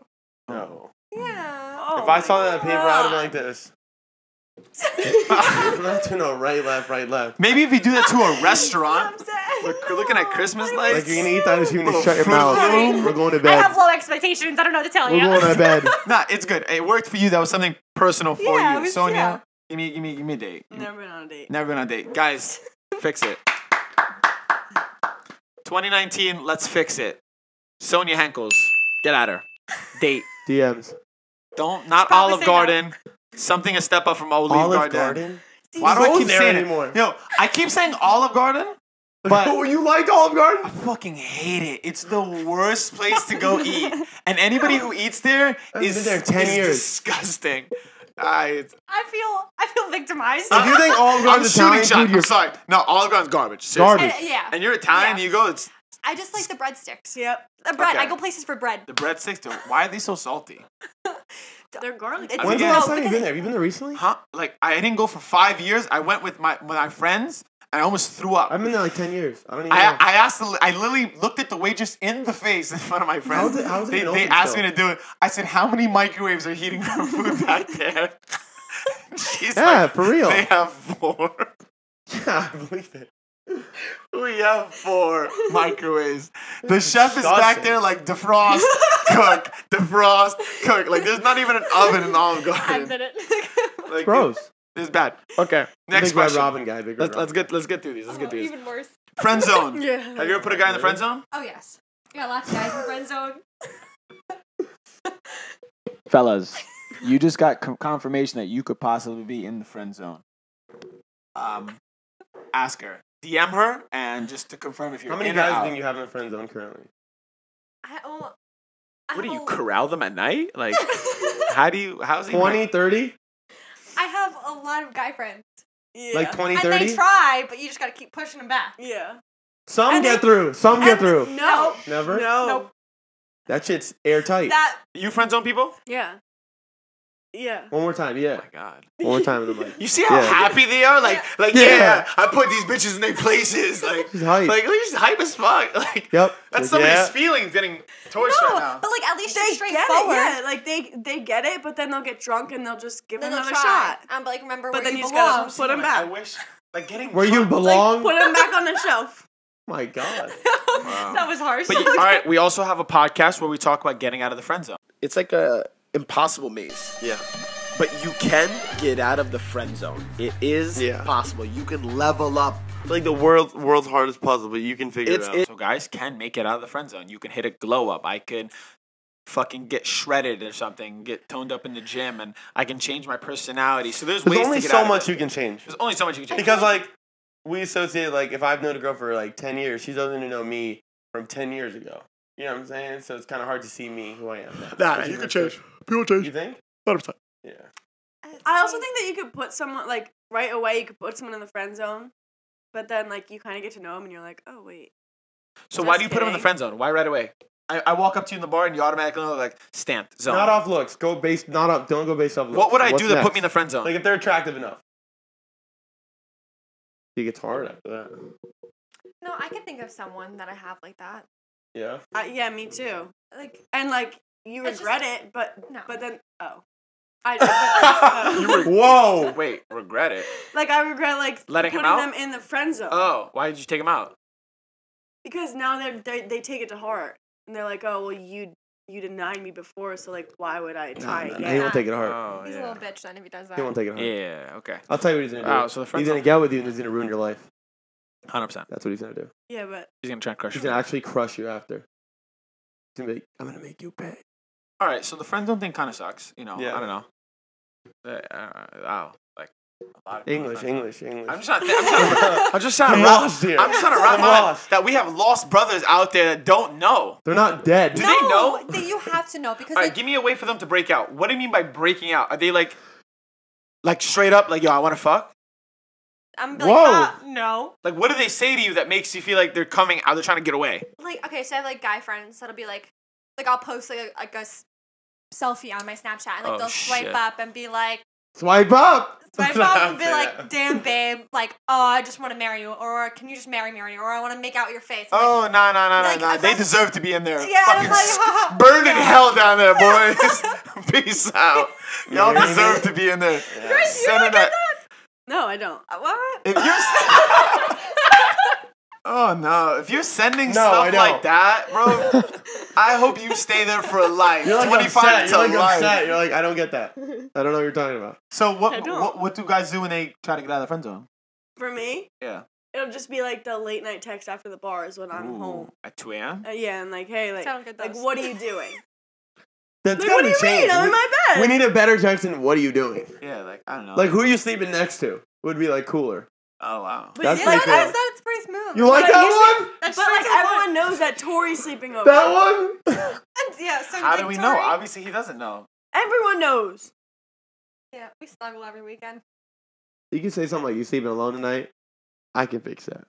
No.
Yeah.
Oh
If I saw
my
that on paper, I'd have been
God.
like this. Not to no right, left.
Maybe if you do that to a restaurant, looking at Christmas lights.
Like you're gonna eat that, just you're gonna
Little
shut your
fruit
mouth.
loom.
We're going to
I
bed.
have low expectations. I don't know what to tell
We're
you.
going to bed.
Nah, it's good. It worked for you. That was something personal for
Yeah, it
you,
was-
Sonia.
yeah.
Give me a date.
Never been on a date.
Never been on a date, guys. Fix it. 2019. Let's fix it. Sonia Henkels, get at her. Date.
DMs.
Not
probably
Olive
say
Garden. Something a step up from Olive Garden. Why do I
Goes
keep
there
saying
anymore.
it? Yo, I keep saying Olive Garden, but
Oh, you like Olive Garden?
I fucking hate it. It's the worst place to go eat, and anybody who eats there
I've
is
been there 10
is
years.
disgusting.
I feel victimized.
If you think Olive
I'm
Garden's
shooting
Italian
shot.
food,
I'm
you're
sorry. No, Olive Garden's garbage. Seriously.
Garbage.
Yeah.
And you're Italian.
Yeah.
You go. It's
I just like the breadsticks.
Yep.
The bread.
Okay.
I go places for bread.
the breadsticks. Dude, why are they so salty?
They're garlic.
It's-
When's the
Yeah.
last
no,
time you've
because-
been there? Have you been there recently?
Huh? Like I didn't go for 5 years. I went with my friends. I almost threw up.
I've been there like 10 years. I don't even know.
I asked. I literally looked at the waitress in the face in front of my friends.
How's it
they
even
they
open
asked
still?
me to do it. I said, "How many microwaves are heating our food back there?" She's
Yeah,
like,
for real.
They have 4.
Yeah, I believe it.
We have 4 microwaves. The chef is back
disgusting.
there like defrost, cook, defrost, cook. Like there's not even an oven in Olive
I
Garden.
admit it.
Like,
Gross.
It's bad. Okay, next
Big Red
question.
Robin guy. Big Red
Let's get through these. Let's get through these.
Even worse.
Friend zone.
Yeah.
Have you ever put a guy in the friend zone?
Oh yes. You got lots of guys in the friend zone.
Fellas, you just got confirmation that you could possibly be in the friend zone. Ask her, DM her, and just to confirm if you're
How many
in or
guys
out.
do you think you have in the friend zone currently?
What do you corral them at night? Like, how's he?
20, 30?
I have a lot of guy friends.
Yeah.
Like 20,
And
30?
they try, but you just gotta keep pushing them back.
Yeah.
Some
And
get
they-
through. Some get through.
No.
Never?
No.
Nope.
That shit's airtight.
That
You friend zone people?
Yeah. Yeah.
One more time,
Oh
yeah.
my god.
One more time, and I'm like,
You see how
Yeah.
happy they are? Like,
Yeah.
I put these bitches in their places. Like,
she's hype.
like, look, she's hype as fuck. Like,
Yep.
that's
Like,
somebody's
yeah.
feelings getting torched
no,
right now.
but like at least
They
you're
get
straightforward.
it. Yeah. Like they get it, but then they'll get drunk and they'll just give
Then
them
they'll
another
try.
shot.
But like remember
But
where
then
you
you just
belong.
gotta put them
Like,
back.
I wish, like, getting
Where you
drunk-
belong?
Put them back on the shelf.
My God.
That was harsh.
But all right, we also have a podcast where we talk about getting out of the friend zone.
It's like a impossible maze.
Yeah.
But you can get out of the friend zone. It is
Yeah.
possible. You can level up.
Like the world's hardest puzzle, but you can figure
It's-
it out.
So guys can make it out of the friend zone. You can hit a glow up. I could fucking get shredded or something, get toned up in the gym, and I can change my personality. So there's
There's
ways
only
to get
so
out of
much
it.
you can change.
There's only so much you can change.
Because like we associate, like if I've known a girl for like 10 years, she doesn't know me from 10 years ago. You know what I'm saying? So it's kind of hard to see me who I am now.
Nah, you can change. People change.
You think?
100%.
Yeah.
I also think that you could put someone like right away. You could put someone in the friend zone, but then like you kind of get to know them, and you're like, oh wait.
So why do you
Just
put them in the
kidding.
friend zone? Why right away? I walk up to you in the bar and you automatically know, like, stamped zone.
Not off looks. Go based. Not up. Don't go based off looks.
What would I
What's
do that
next?
put me in the friend zone?
Like if they're attractive enough. It gets hard after that.
No, I can think of someone that I have like that.
Yeah.
Yeah, me too.
Like
And like you
It's
regret it, but
No.
then oh, I
You were-
Whoa.
Wait, regret it?
like I regret like
Letting him
putting
out?
them in the friend zone
Oh, why did you take him out?
because now they take it to heart and they're like, oh well, you denied me before, so like why would I try
Nah,
again?
he won't take it hard.
Oh,
he's
yeah.
a little bitch then if he does that.
He won't take it hard.
Yeah, okay.
I'll tell you what he's gonna do.
Wow, so the friend
he's gonna
zone-
get with you and he's gonna ruin your life.
100%.
That's what he's gonna do.
Yeah, but
He's going to try and crush
He's
you.
gonna actually crush you after. He's gonna be like, I'm gonna make you pay.
All right, so the friend zone thing kind of sucks. You know,
Yeah.
I don't know. Wow, like a lot of people
English,
friend zone.
English, English.
I'm just trying to. I'm just trying to
I'm
wrap.
lost here.
I'm just trying to wrap
I'm
my mind
lost.
that we have lost brothers out there that don't know.
They're not dead.
Do they know?
That you have to know because
All right,
like,
give me a way for them to break out. What do you mean by breaking out? Are they like straight up like, yo, I want to fuck?
I'm like,
Whoa.
no.
Like, what do they say to you that makes you feel like they're coming out? They're trying to get away.
Like, okay, so I have like guy friends that'll be like I'll post like a selfie on my Snapchat and like
Oh,
they'll swipe
shit.
up and be like,
Swipe up.
Swipe up and be like, damn, babe, like, oh, I just want to marry you, or can you just marry me, or I want to make out your face. I'm
Oh,
like,
no. They deserve to be in there.
Yeah,
Fucking
I'm like,
burn in hell down there, boys. Peace out. Y'all
Yeah.
deserve to be in there.
Grace, you don't get that?
No, I don't.
What?
If you're... Oh, no. If you're sending stuff like that, bro, I hope you stay there for life.
You're like
25
upset.
to
You're like
life.
upset. You're like, I don't get that. I don't know what you're talking about.
So
I don't.
what do guys do when they try to get out of the friend zone?
For me,
Yeah.
it'll just be like the late night text after the bars when I'm
Ooh,
home.
At 2 a.m.?
Yeah, and like, hey, like,
Sound good,
like,
those.
what are you doing?
That's
Like,
gotta
what do
be
you mean?
changed.
I'm in my bed.
We need a better text than what are you doing?
Yeah, like, I don't know.
Like, who are you sleeping next to? Would be like cooler.
Oh, wow.
But
That's
yeah,
pretty cool.
That's pretty smooth.
You like
But
that one?
That's
But like everyone knows that Tori's sleeping over.
That one?
Yeah, so
How
like,
do we
Tori,
know? Obviously, he doesn't know.
Everyone knows.
Yeah, we snuggle every weekend.
You can say something like, you sleeping alone tonight? I can fix that.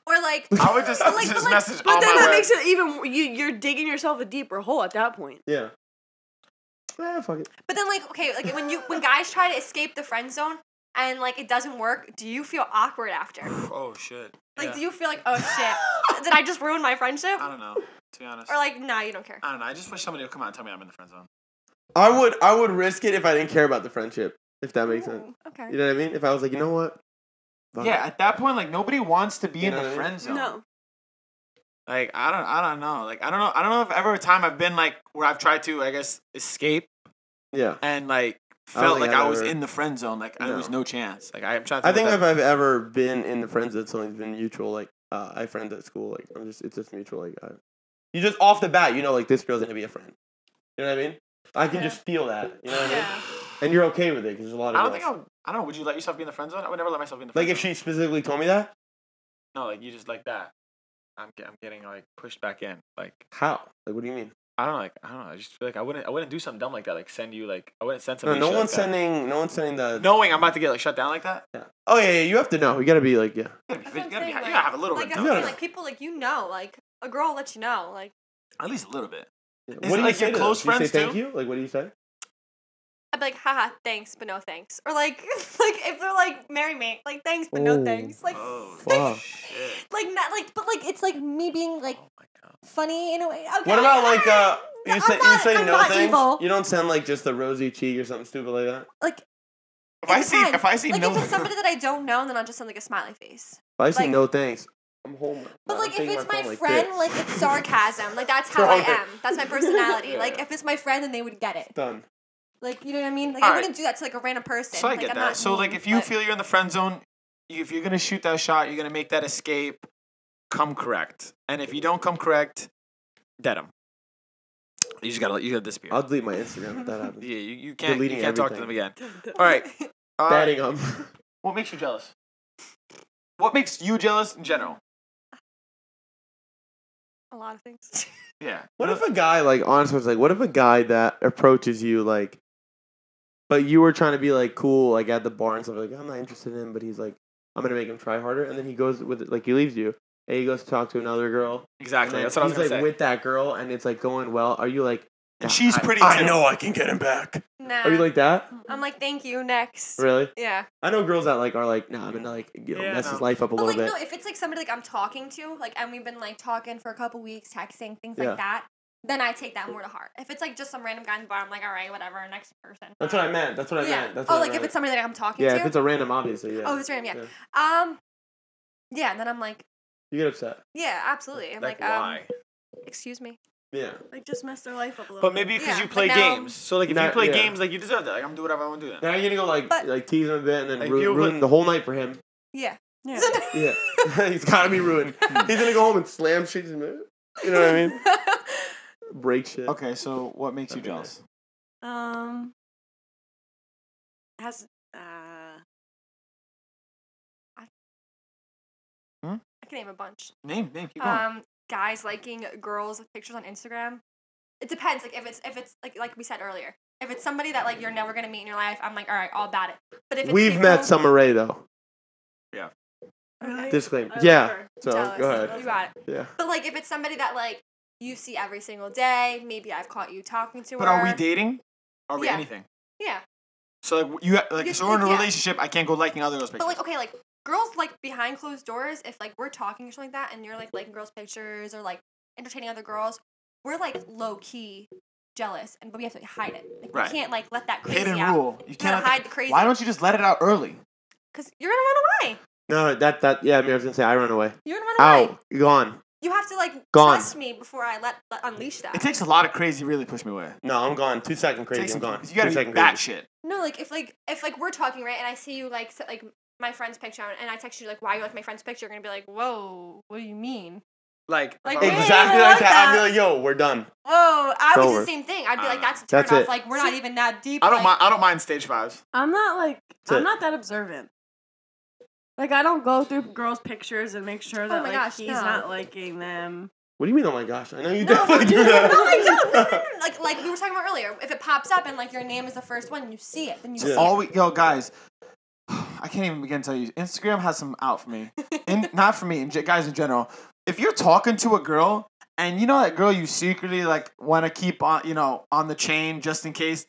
Or like,
I would just,
But like- but like-
message
But
on
then
my
that
way.
makes it even. You're digging yourself a deeper hole at that point.
Yeah. Fuck it.
but then like, okay, like when guys try to escape the friend zone and like it doesn't work, do you feel awkward after?
Oh, shit.
Like,
Yeah.
do you feel like, oh shit, did I just ruin my friendship?
I don't know, to be honest.
Or like, nah, you don't care.
I don't know. I just wish somebody would come out and tell me I'm in the friend zone.
I would risk it if I didn't care about the friendship, if that makes sense.
Ooh, okay.
You know what I mean? If I was like, you know what? Fuck
Yeah,
it.
at that point, like, nobody wants to be
You
in
know
the
what I mean?
friend zone.
No.
Like, I don't know. Like, I don't know if ever a time I've been, like, where I've tried to, I guess, escape
Yeah.
and, like,
I don't
felt
think
like
I've
I was
ever-
in the friend zone. Like, there was
No.
no chance. Like, I'm trying to
I think
what
if
that-
I've ever been in the friends zone, something's been mutual. Like, I have friends at school. Like, it's just mutual. Like, you just off the bat, you know, like, this girl's gonna be a friend. You know what I mean? I can
Yeah.
just feel that. You know what I mean?
Yeah.
And you're okay with it because there's a lot of
I don't
girls.
think I don't know. Would you let yourself be in the friend zone? I would never let myself be in the friend
Like, if
zone.
she specifically told me that,
No, like, you just like that. I'm getting, like, pushed back in. Like,
how? Like, what do you mean?
I don't know. I just feel like I wouldn't do something dumb like that. Like, send you, like, I wouldn't send
No,
something.
no one's sending the.
Knowing I'm about to get, like, shut down like that.
Yeah. Oh yeah, you have to know. You gotta be like, yeah.
You
That's what I'm
gotta
saying,
have a little
like,
bit.
I
of
feel
dumb.
like people like like a girl will let you know like
At least a little bit.
What
it
do you
like
say
your
to
close
them? Do you
friends
say thank
too?
you? Like, what do you say?
I'd be like haha thanks but no thanks or like if they're like marry me like thanks but no
Oh.
thanks like
Oh,
Fuck.
shit.
like not like but like it's like me being like
Oh my god.
funny in a way. Okay.
What about like you
I'm
say
not- I'm
no
not
things?
evil.
You don't send like just a rosy cheek or something stupid like that.
like
If
it
I see
depends. like
no,
if it's somebody that I don't know then I'll just send like a smiley face.
If I say
Like-
no thanks, I'm home.
But
I'm
like if
taking
it's my
phone
friend,
this.
like it's sarcasm. Like that's how I
Sorry.
am. That's my personality.
Yeah.
Like if it's my friend, then they would get it.
Done.
Like you know what I mean? Like
All
I
right.
wouldn't do that to like a random person.
so I
like,
get
I'm
that.
not
So like
mean,
if you
but-
feel you're in the friend zone, if you're gonna shoot that shot, you're gonna make that escape. Come correct, and if you don't come correct, dead him. You just gotta disappear.
I'll delete my Instagram if that happens.
Yeah, you can't
Deleting
talk to them
everything.
again. All right.
Batting them.
What makes you jealous? What makes you jealous in general?
a lot of things.
Yeah.
What if a guy like honestly, like what if a guy that approaches you like, but you were trying to be like cool like at the bar and stuff like I'm not interested in him, but he's like I'm gonna make him try harder, and then he goes with it, like he leaves you and he goes to talk to another girl.
Exactly.
And
That's what I was
he's
gonna
like
say.
with that girl, and it's like going well. Are you like?
And she's pretty
I
too.
know I can get him back.
Nah.
Are you like that?
I'm like, thank you. Next.
Really?
Yeah.
I know girls that like are like, nah, I'm gonna like mess his life up a
But
little
like,
bit.
no, if it's like somebody like I'm talking to, like, and we've been like talking for a couple weeks, texting, things
Yeah.
like that, then I take that more to heart. If it's like just some random guy in the bar, I'm like, all right, whatever, next person.
That's what I meant. That's what I
Yeah.
meant. That's
Oh,
what I
like if
meant.
it's somebody that I'm talking
yeah,
to.
if it's a random, obviously, yeah.
Oh, it's random. Yeah. Yeah, and then I'm like,
You get upset.
yeah, absolutely. I'm like,
why?
excuse me.
Yeah.
Like, just mess their life up a little
But
bit.
maybe because
Yeah,
you play
but now-
games. So like if you
Not-
play
yeah.
games, like you deserve that. Like I'm gonna do whatever I want to do. Then.
Now you're gonna go like
But-
like tease him a bit and then
Like,
ruin,
you would-
ruin the whole night for him.
Yeah.
Yeah.
Yeah. He's gotta be ruined. He's gonna go home and slam shit. You know what I mean? Break shit.
Okay, so what makes you
Okay.
jealous?
Has
I can name a bunch.
Name, keep going.
Guys liking girls' pictures on Instagram. It depends. Like if it's like we said earlier, if it's somebody that like you're never gonna meet in your life, I'm like, all right, all about it. But if it's
We've
people,
met Summer Rae though.
really?
Disclaimer.
I love
Yeah.
her.
So
jealous.
go ahead.
You got it.
Yeah.
But like if it's somebody that like you see every single day, maybe I've caught you talking to
But
her.
are we dating? Are we
Yeah.
anything?
Yeah.
So like you like
You-
so we're in a
yeah.
relationship. I can't go liking other girls' pictures.
But like, okay, like girls like behind closed doors. If like we're talking or something like that, and you're like liking girls' pictures or like entertaining other girls, we're like low key jealous, but we have to like, hide it. Like
Right.
we can't like let that crazy
Hidden
out.
rule. You
gotta
can't
hide the crazy.
Why don't you just let it out early?
Because you're gonna run away.
No, that yeah. I was gonna say I run away.
You're gonna run away.
Ow, you gone.
You have to like
Gone.
trust me before I let unleash that.
It takes a lot of crazy to really push me away.
No, I'm gone. 2 second crazy.
Takes
I'm gone.
You gotta
2
be
second
that
crazy.
shit.
No, like if we're talking right, and I see you like my friend's picture, and I text you like, why you like my friend's picture? You're gonna be like, whoa, what do you mean?
Like
Like,
if I was-
wait.
Exactly
I
like
like
that. I'd be
that.
like, yo, we're done.
Whoa, I
It's
would do
over.
the same thing. I'd be like, that's a
That's
turn off.
it.
Like we're not even that deep.
I don't
like,
mind. I don't mind stage fives.
I'm not like
That's
I'm
it.
not that observant. Like I don't go through girls' pictures and make sure that
my
like
gosh,
he's
no.
not liking them.
What do you mean? Oh my gosh! I know you
No,
definitely do
no,
that.
I don't. No. Like we were talking about earlier. If it pops up and like your name is the first one, you see it. Then you see it.
All we, yo guys, I can't even begin to tell you. Instagram has some out for me, not for me, and guys in general. If you're talking to a girl and you know that girl you secretly like want to keep on, you know, on the chain just in case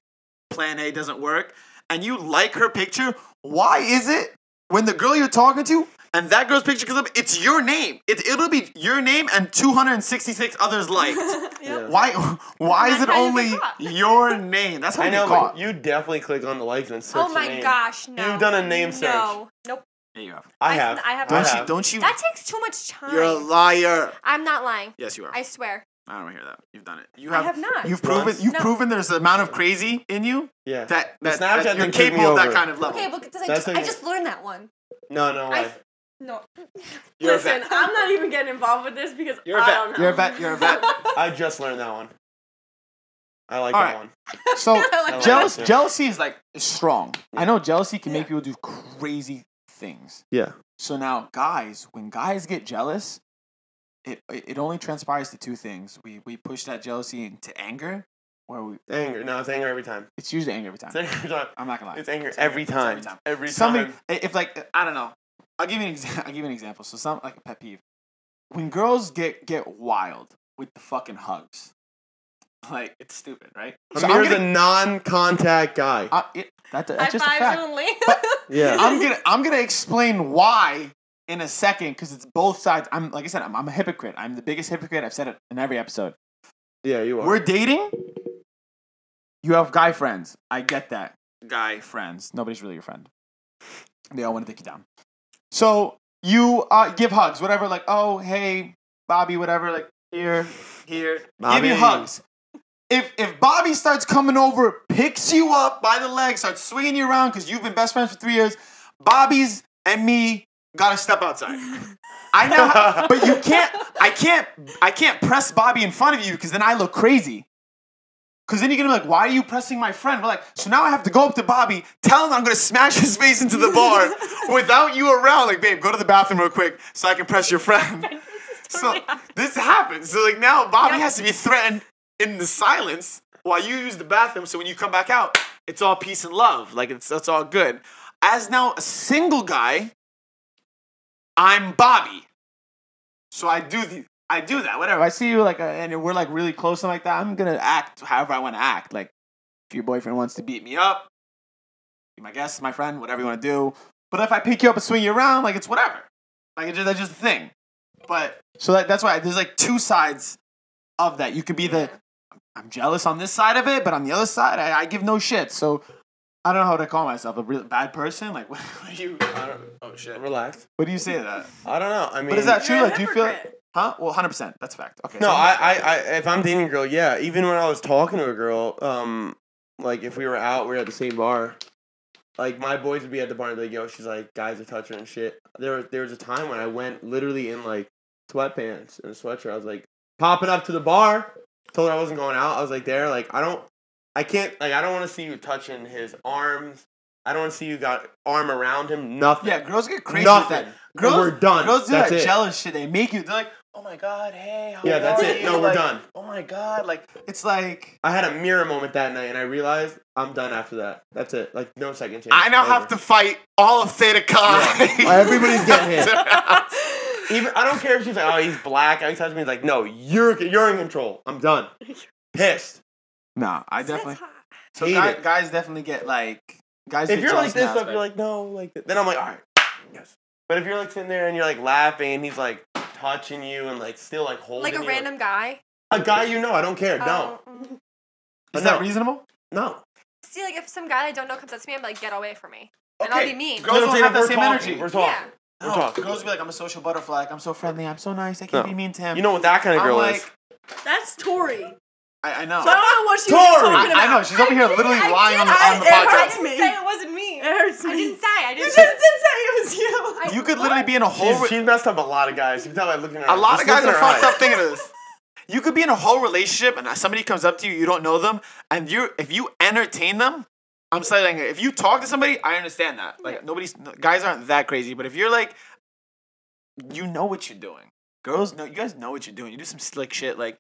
Plan A doesn't work, and you like her picture, why is it when the girl you're talking to and that girl's picture comes up, it's your name? It'll be your name and 266 others liked.
Yeah.
Why is
That's
it
how you
only
get caught.
your name? That's how
I
you
know,
get caught.
but you definitely click on the likes and search
Oh my
the name.
gosh, no.
You've done a name search.
No, nope.
Yeah, you have.
I have.
I have.
Don't
I
you?
have.
Don't you?
That takes too much time.
You're a liar.
I'm not lying.
Yes, you are.
I swear.
I don't hear that. You've done it. You
I have not.
You've proven.
Once.
You've
No.
proven there's an amount of crazy in you
Yeah.
that
The
that
Snapchat
you're
thing took me
capable of that
over.
kind of level.
Okay, but because
That's
I
okay.
just learned that one.
No, no way.
No.
You're
Listen,
a vet.
I'm not even getting involved with this because
You're a
I
vet.
don't know.
You're a vet. You're a vet.
I just learned that one. I like
All
that
right.
one.
So
like
that.
jealousy is like strong.
Yeah.
I know jealousy can
Yeah.
make people do crazy things.
Yeah.
So now, guys, when guys get jealous, it only transpires to two things. We push that jealousy into anger, where we
Anger. No, it's anger every time.
it's usually anger every time.
It's anger every time.
I'm not gonna lie.
It's anger
It's
every
It's
time. Every
Somebody,
time.
if like I don't know, I'll give you an example. So some like a pet peeve. When girls get wild with the fucking hugs, like it's stupid, right? So
Amir's a non-contact guy.
That's
High
just a
fives
fact.
only.
Yeah.
I'm gonna explain why in a second because it's both sides. I'm like I said, I'm a hypocrite. I'm the biggest hypocrite. I've said it in every episode.
Yeah, you are.
We're dating. You have guy friends. I get that. Guy friends. Nobody's really your friend. They all want to take you down. So you give hugs, whatever. Like, oh, hey, Bobby, whatever. Like, here. Give
Bobby.
you hugs. If Bobby starts coming over, picks you up by the leg, starts swinging you around because you've been best friends for 3 years, Bobby's and me gotta step outside. I know, but you can't. I can't press Bobby in front of you because then I look crazy. Because then you're gonna be like, why are you pressing my friend? We're like, so now I have to go up to Bobby, tell him I'm gonna smash his face into the bar without you around. Like, babe, go to the bathroom real quick so I can press your friend. So this happens. So like now Bobby has to be threatened in the silence while you use the bathroom. So when you come back out, it's all peace and love. Like it's all good. As now a single guy, I'm Bobby. So I do that. Whatever. I see you like, and we're like really close and like that. I'm gonna act however I want to act. Like if your boyfriend wants to beat me up, be my guest, my friend, whatever you want to do. But if I pick you up and swing you around, like it's whatever. Like that's just a thing. But so that's why there's like two sides of that. You could be I'm jealous on this side of it, but on the other side, I give no shit. So I don't know how to call myself a really bad person. Like what do you? Oh shit.
Relax.
What do you say to that?
I don't know. I mean,
But is that true?
You're a
Like, do you feel?
hypocrite.
Huh? Well, 100%. That's a fact. Okay.
No,
so
I, if I'm dating a girl, yeah. Even when I was talking to a girl, like if we were out, we were at the same bar. Like my boys would be at the bar and be like, "Yo, she's like, guys are touching her and shit." There was a time when I went literally in like sweatpants and a sweatshirt. I was like popping up to the bar. Told her I wasn't going out. I was like there. Like I don't want to see you touching his arms. I don't want to see you got arm around him. Nothing.
yeah, girls get crazy
Nothing.
with that. Girls,
we're done.
Girls do
That's
that
it.
jealous shit. They make you. They're like, oh my god, hey, how
Yeah, that's
are
it.
you?
No, we're
Like,
done.
Oh my god, like it's like
I had a mirror moment that night, and I realized I'm done after that. That's it. Like no second chance.
I now
Over.
have to fight all of Theta Chi.
Yeah. Everybody's getting hit. Even I don't care if she's like, oh, he's black. He touches me. Like, no, you're in control. I'm done. Pissed.
Nah, I definitely. So
Hate
guys,
it.
guys definitely get like Guys,
If
get
you're like
jealous in
this,
that
stuff, you're
aspect.
like, no, like that. Then I'm like, all right, yes. But if you're like sitting there and you're like laughing and he's like touching you and like still like holding
Like a
you,
random guy.
a guy you know, I don't care. No,
Is
No.
that reasonable?
no.
See, like if some guy I don't know comes up to me, I'm like, get away from me. And I'll be mean.
Girls don't have that same energy.
We're talking.
Yeah.
We're talking.
Girls be like, I'm a social butterfly. Like, I'm so friendly. I'm so nice. I can't
No.
be mean to him.
You know what that kind of
I'm
girl
like,
is?
That's Tori.
I know.
So I don't know what she's
Tori!
talking about.
I know. She's over here literally
I
lying on the,
did.
on the
It
podcast.
hurts
I
me.
didn't say it wasn't me.
It hurts me.
I didn't say. I
You
didn't
just
say.
did say it was you.
You could literally be in a whole.
She's messed up a lot of guys. You can tell by looking at her.
A lot
Just
of guys
look
are
in her
fucked
eyes.
up thinking of this. You could be in a whole relationship and somebody comes up to you, you don't know them, and if you entertain them, I'm saying if you talk to somebody, I understand that. Like guys aren't that crazy, but if you're like, you know what you're doing. Girls know, you guys know what you're doing. You do some slick shit, like,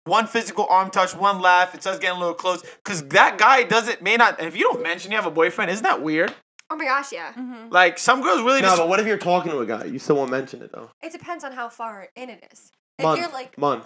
one physical arm touch, one laugh, it starts getting a little close, because that guy may not, and if you don't mention you have a boyfriend, isn't that weird?
Oh my gosh, yeah.
Like, some girls really
No,
just,
but what if you're talking to a guy? You still won't mention it though.
It depends on how far in it is. If
Month.
you're like,
Month.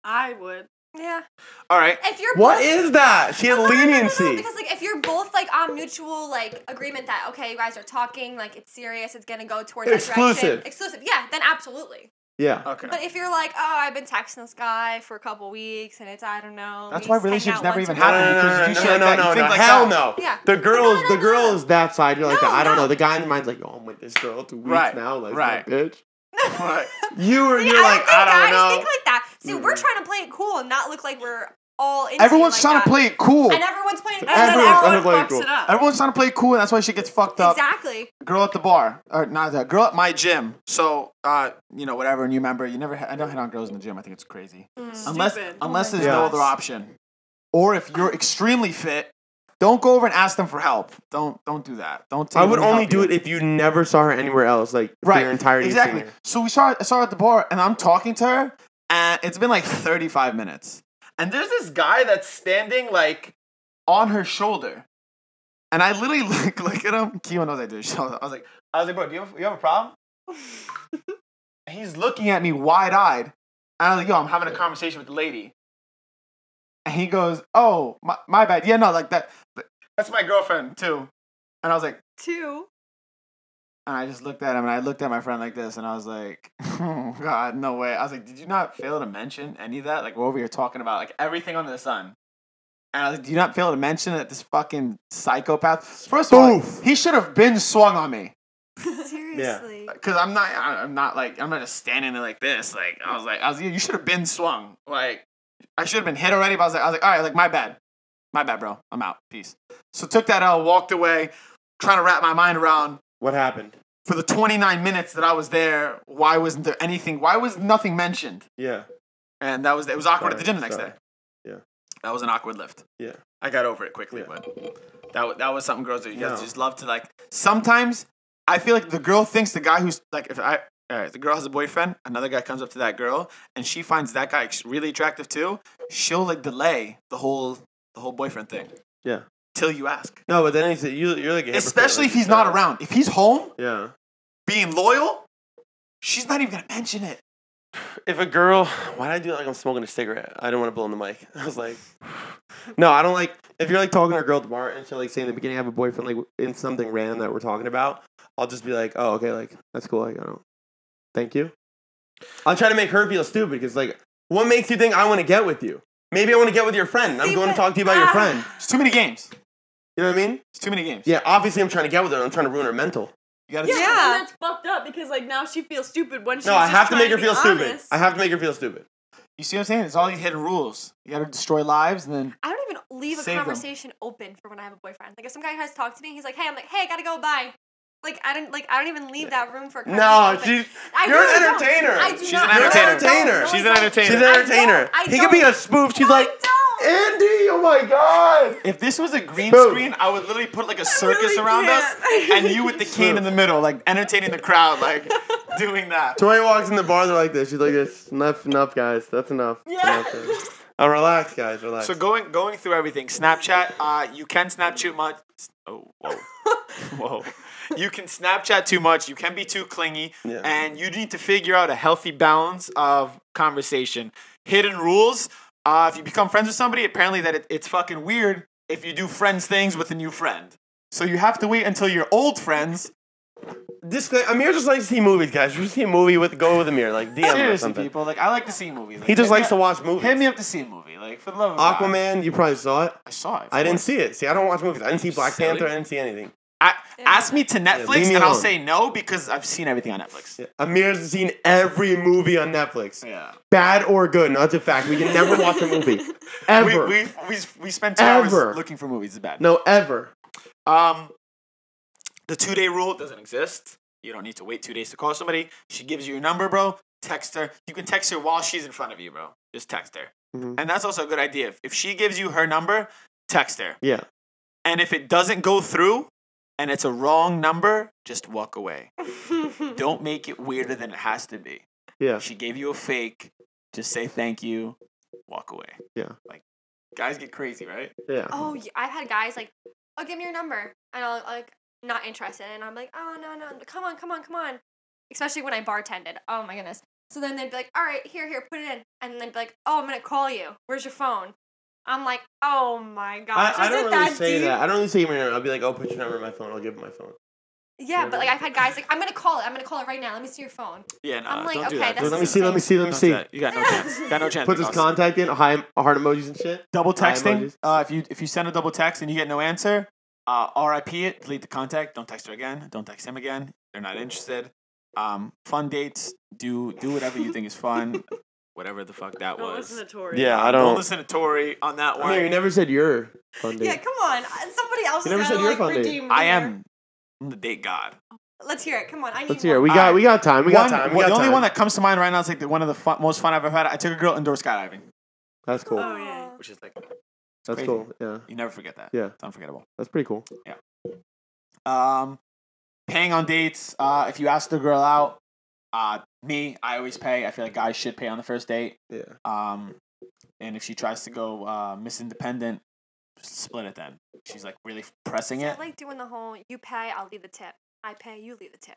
I would.
yeah.
all right.
If you're
What
both,
is that? She had
No,
leniency.
because like if you're both like on mutual like agreement that okay, you guys are talking, like it's serious, it's gonna go towards that
Exclusive.
direction. Exclusive. Yeah, then absolutely.
Yeah.
Okay.
But if you're like, oh, I've been texting this guy for a couple weeks and it's I don't know.
That's
we
why
just hang
relationships
out
never
once
even
a
happen,
month.
because you do shit like that. You think like
hell
that.
no.
Yeah.
The girls,
No,
the girl is that side. You're like,
No,
I don't
no.
know. The guy in your mind's like, oh, I'm with this girl 2 weeks
Right,
now. Like,
right.
bitch.
Right.
You're
See,
like,
I don't think
I
guys
don't know.
think like that. See, we're trying to play it cool and not look like we're all into
Everyone's
like
trying
that.
to play it cool.
And everyone's playing it
And
cool.
then
Everyone's trying to
everyone
play it
fucks
cool.
it up.
Everyone's trying to play it cool, and that's why shit gets fucked up.
Exactly.
Girl at the bar, or not that girl at my gym. So, whatever. And you remember, I don't hit on girls in the gym. I think it's crazy. Unless
Stupid.
there's
my
no
gosh.
other option, or if you're extremely fit, don't go over and ask them for help. Don't do that. Don't. Take
I would
them to
only
help
do
you.
it if you never saw her anywhere else, like for your entire
exactly.
senior.
So I saw her at the bar, and I'm talking to her, and it's been like 35 minutes, and there's this guy that's standing like on her shoulder, and I literally look at him. Kimo knows I do. I was like, bro, do you have a problem? And he's looking at me wide eyed, and I was like, yo, I'm having a conversation with the lady, and he goes, oh, my bad. Yeah, no, like that. That's my girlfriend too, and I was like.
Two.
And I just looked at him, and I looked at my friend like this, and I was like, oh, God, no way. I was like, did you not fail to mention any of that? Like, we're over here talking about, like, everything under the sun. And I was like, do you not fail to mention that this fucking psychopath? First of all, he should have been swung on me.
Seriously.
Because I'm not just standing there like this. Like, you should have been swung. Like, I should have been hit already, but I was like, all right, like, my bad. My bad, bro. I'm out. Peace. So took that L, walked away, trying to wrap my mind around.
What happened?
For the 29 minutes that I was there, why wasn't there anything? Why was nothing mentioned?
Yeah.
And it was awkward at the gym the next
Sorry.
day.
Yeah.
That was an awkward lift.
Yeah.
I got over it quickly,
Yeah.
but that was something girls do. You guys
No.
just love to like. Sometimes I feel like the girl thinks the guy who's like, the girl has a boyfriend, another guy comes up to that girl, and she finds that guy really attractive too. She'll like delay the whole boyfriend thing.
Yeah.
Till you ask.
No, but then you're like a hypocrite,
Especially
like
if
you
he's not
said.
around. If he's home,
Yeah.
being loyal, she's not even gonna mention it.
If a girl, why did I do it like I'm smoking a cigarette? I don't want to blow on the mic. I was like, no, I don't like. If you're like talking to a girl at the bar and she'll like say in the beginning I have a boyfriend, like in something random that we're talking about, I'll just be like, oh, okay, like that's cool. Like I don't. Thank you. I'll try to make her feel stupid because like, what makes you think I want to get with you? Maybe I want to get with your friend. I'm going to talk to you about your friend.
It's too many games.
You know what I mean?
It's too many games.
Yeah, obviously I'm trying to get with her. I'm trying to ruin her mental.
You gotta
Yeah,
just-
and that's fucked up because like now she feels stupid when she's
No, I
just
have to make her
trying
feel
be
stupid.
honest.
I have to make her feel stupid.
You see what I'm saying? It's all these hidden rules. You gotta destroy lives, and then
I don't even leave a
Save them.
conversation open for when I have a boyfriend. Like if some guy has talked to me, he's like, "Hey," I'm like, "Hey, I gotta go. Bye." Like I don't even leave that room for a
No,
conversation.
she's you're an entertainer.
I do
She's
not.
an
You're
entertainer.
an entertainer.
No,
She's
I
an
don't.
entertainer.
She's an entertainer.
I
He could be a
don't.
spoof. She's
No,
like,
I don't.
Andy, oh my god.
if this was a green
Spoof.
screen, I would literally put like a circus
really
around us,
can't.
and you with the cane in the middle, like entertaining the crowd, like doing that.
Tori walks in the bar, they're like this. She's like this. Enough, guys. That's enough.
Yeah.
Enough, guys. Oh, relax, guys. Relax.
So going through everything, Snapchat, you can Snapchat much. Oh, whoa, whoa. You can Snapchat too much. You can be too clingy,
Yeah.
and you need to figure out a healthy balance of conversation. Hidden rules. If you become friends with somebody, apparently that it's fucking weird if you do friends things with a new friend. So you have to wait until your old friends.
Amir just likes to see movies, guys. You see a movie go with Amir, like DM or
Seriously,
something.
people, like I like to see movies. Like,
He just likes to watch movies.
Hit me up to see a movie, like for the love of God.
Aquaman, you probably saw it.
I saw it.
I didn't see it. See, I don't watch movies. I didn't see Black
Silly.
Panther. I didn't see anything.
Ask me to
leave
Netflix,
me
and I'll
alone.
say no because I've seen everything on Netflix.
Yeah. Amir's seen every movie on Netflix.
Yeah.
Bad or good, no, that's a fact. We can never watch a movie. Ever.
We spent 2 hours looking for movies. It's bad.
No, ever.
The 2-day rule doesn't exist. You don't need to wait 2 days to call somebody. She gives you your number, bro. Text her. You can text her while she's in front of you, bro. Just text her.
Mm-hmm.
And that's also a good idea. If she gives you her number, text her.
Yeah.
And if it doesn't go through and it's a wrong number, just walk away. Don't make it weirder than it has to be.
Yeah.
She gave you a fake. Just say thank you. Walk away.
Yeah.
Like, guys get crazy, right?
Yeah.
Oh, yeah, I've had guys like, oh, give me your number. And I'll like, not interested. And I'm like, oh, no. Come on. Especially when I bartended. Oh, my goodness. So then they'd be like, all right, here, put it in. And then they'd be like, oh, I'm going to call you. Where's your phone? I'm like, oh, my gosh.
I
Is
don't
it
really
that
say
deep?
that. I don't really say your number. I'll be like, oh, put your number in my phone. I'll give him my phone.
Yeah, but like I've had guys like, I'm going to call it right now. Let me see your phone.
Yeah, no,
I'm like,
don't do
okay,
that.
that's
Let me
insane.
see.
Don't do that. You got no chance. Got no chance.
Put this
because
contact in, heart emojis and shit.
double
Hi,
texting.
emojis.
If you send a double text and you get no answer, RIP it. Delete the contact. Don't text her again. Don't text him again. They're not interested. Fun dates. Do whatever you think is fun. Whatever the fuck that
Don't
was.
listen to Tori.
Yeah, I
Don't
don't.
listen to Tori on that one.
Amir, you never said your fun date.
Yeah, come on. Somebody else
You
is
never
going
said
to
your
like
fun date.
redeem me
I
here.
am the date god.
Let's hear it. Come on. I need
Let's hear it.
more.
We got time. We got time.
The only one that comes to mind right now is like one of the most fun I've ever had. I took a girl indoor skydiving,
That's cool.
Oh, yeah.
which is like
That's
crazy.
cool. Yeah.
You never forget that.
Yeah.
It's unforgettable.
That's pretty cool.
Paying on dates. If you ask the girl out, I always pay. I feel like guys should pay on the first date.
Yeah.
And if she tries to go Miss Independent, just split it then. She's like really pressing
I
it.
like doing the whole, you pay, I'll leave the tip. I pay, you leave the tip.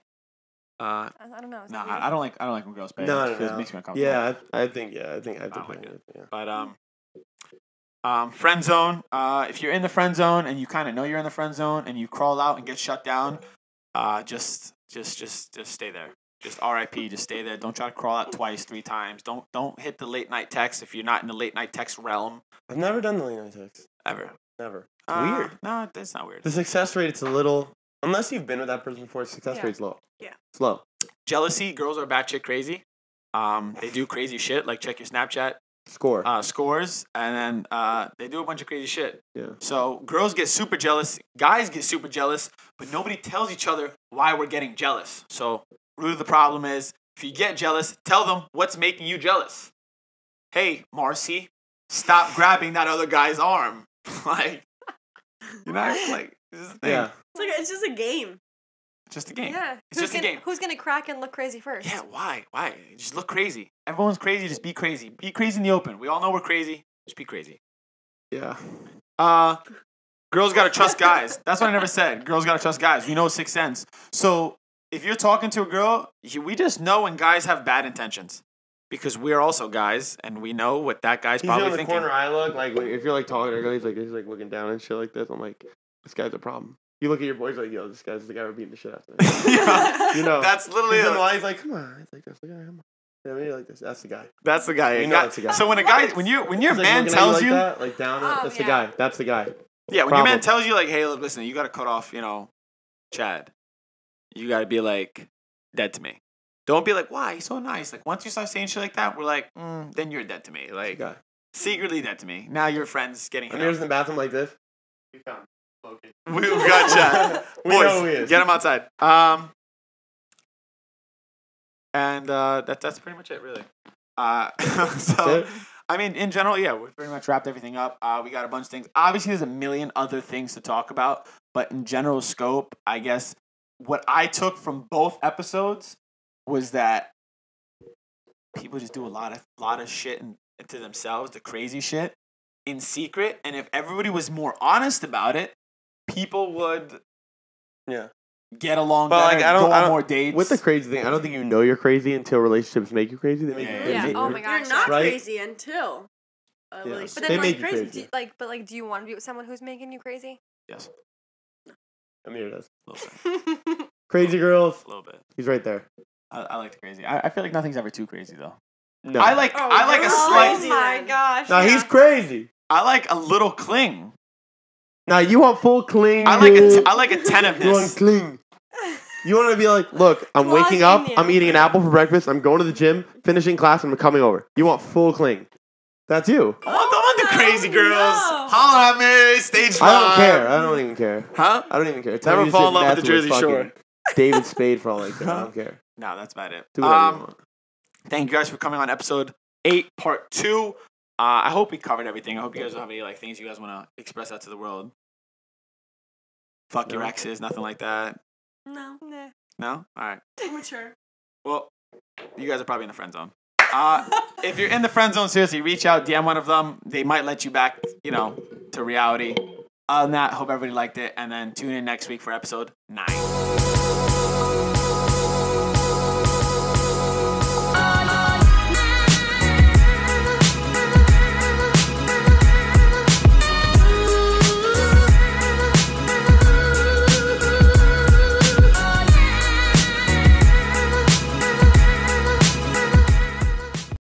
I
I don't know. Is
no,
that weird?
I don't like when girls pay.
No,
It
no.
makes me uncomfortable.
Yeah, I think I have to
I don't
pay
like it.
Yeah.
But friend zone. If you're in the friend zone and you kind of know you're in the friend zone and you crawl out and get shut down, just stay there. Just RIP. Just stay there. Don't try to crawl out twice, 3 times. Don't hit the late night text if you're not in the late night text realm
I've never done the late night text.
ever.
Never. It's weird.
No, that's not weird.
The success rate, it's a little. Unless you've been with that person before, success
Yeah.
rate's low.
Yeah.
It's low.
Jealousy. Girls are batshit crazy. They do crazy shit like check your Snapchat
Score.
scores, and then they do a bunch of crazy shit.
Yeah.
So girls get super jealous, guys get super jealous, but nobody tells each other why we're getting jealous. So root of the problem is if you get jealous, tell them what's making you jealous. Hey, Marcy, stop grabbing that other guy's arm. Like, you know, like this is the thing.
Yeah.
It's just a game.
It's just a game.
Yeah.
It's just a game.
Who's going to crack and look crazy first?
Yeah, why? Why? Just look crazy. Everyone's crazy. Just be crazy. Be crazy in the open. We all know we're crazy. Just be crazy.
Yeah.
Girls gotta trust guys. That's what I never said. Girls gotta trust guys. We know sixth sense. So if you're talking to a girl, we just know when guys have bad intentions because we're also guys and we know what that guy's
He's
probably
in the
thinking.
corner I look like if you're like talking to a girl, he's like looking down and shit like this. I'm like, this guy's a problem. You look at your boys like, yo, this guy's the guy we're beating the shit out of.
Yeah.
You know.
That's literally
He's in
it.
the line, he's like, come on. He's like, that's the guy. Come on. Yeah, maybe like this. That's the guy.
That's the guy.
We know it's the guy.
So when a guy, when your
He's, like,
man
looking at
tells
like
you,
that, like down,
Oh,
that's
yeah.
the guy. That's the guy.
yeah, when your man
Problem.
tells you like, hey, look, listen, you gotta cut off, Chad. You gotta be like dead to me. Don't be like, why? He's so nice. Like once you start saying shit like that, we're like, then you're dead to me. Like
Guy.
secretly dead to me. Now your friend's getting hit
Amir's in
up.
the bathroom like this.
We got Chad.
We know
Boys,
who he is.
get him outside. And that's pretty much it, really. So,
it?
I mean, in general, yeah, we pretty much wrapped everything up. We got a bunch of things. Obviously, there's a million other things to talk about, but in general scope, I guess what I took from both episodes was that people just do a lot of shit into themselves, the crazy shit, in secret. And if everybody was more honest about it, people would
Yeah.
get along
But,
better,
like, I don't-
go
I
on
don't-
more dates.
With the crazy thing, I don't think you know you're crazy until relationships make you crazy. They make you
Yeah,
crazy.
Yeah. Oh my gosh.
You're not
Right?
crazy until really
But
But
They
then,
make
like,
you crazy.
do you want to be with someone who's making you crazy?
Yes.
Amir does.
A little bit.
Crazy girls.
A little bit.
He's right there.
I like the crazy. I feel like nothing's ever too crazy though.
No.
I like a
you're
slight.
crazy.
Oh my gosh.
Now he's crazy.
I like a little cling.
Now you want full cling.
I like
dude.
I like
You want
attentiveness.
cling. You want to be like, look, I'm
Claws
waking
in
up,
you.
I'm eating an apple for breakfast, I'm going to the gym, finishing class, and I'm coming over. You want full cling. That's you.
I want the crazy girls.
no.
Holler at me, stage 5.
I don't care. I don't even care.
Huh?
I don't even care.
Never
Tell me to
fall
sit
in love with the
next to
Jersey
fucking
Shore.
David Spade for all I care. I don't care.
No, that's about it.
Do whatever you want.
Thank you guys for coming on episode 8, part 2. I hope we covered everything. I hope you guys don't have any like things you guys want to express out to the world. Fuck your
No.
exes, nothing like that.
No.
Nah.
No? All right.
Mature.
Well, you guys are probably in the friend zone. If you're in the friend zone, seriously, reach out, DM one of them. They might let you back, to reality. Other than that, hope everybody liked it. And then tune in next week for episode 9.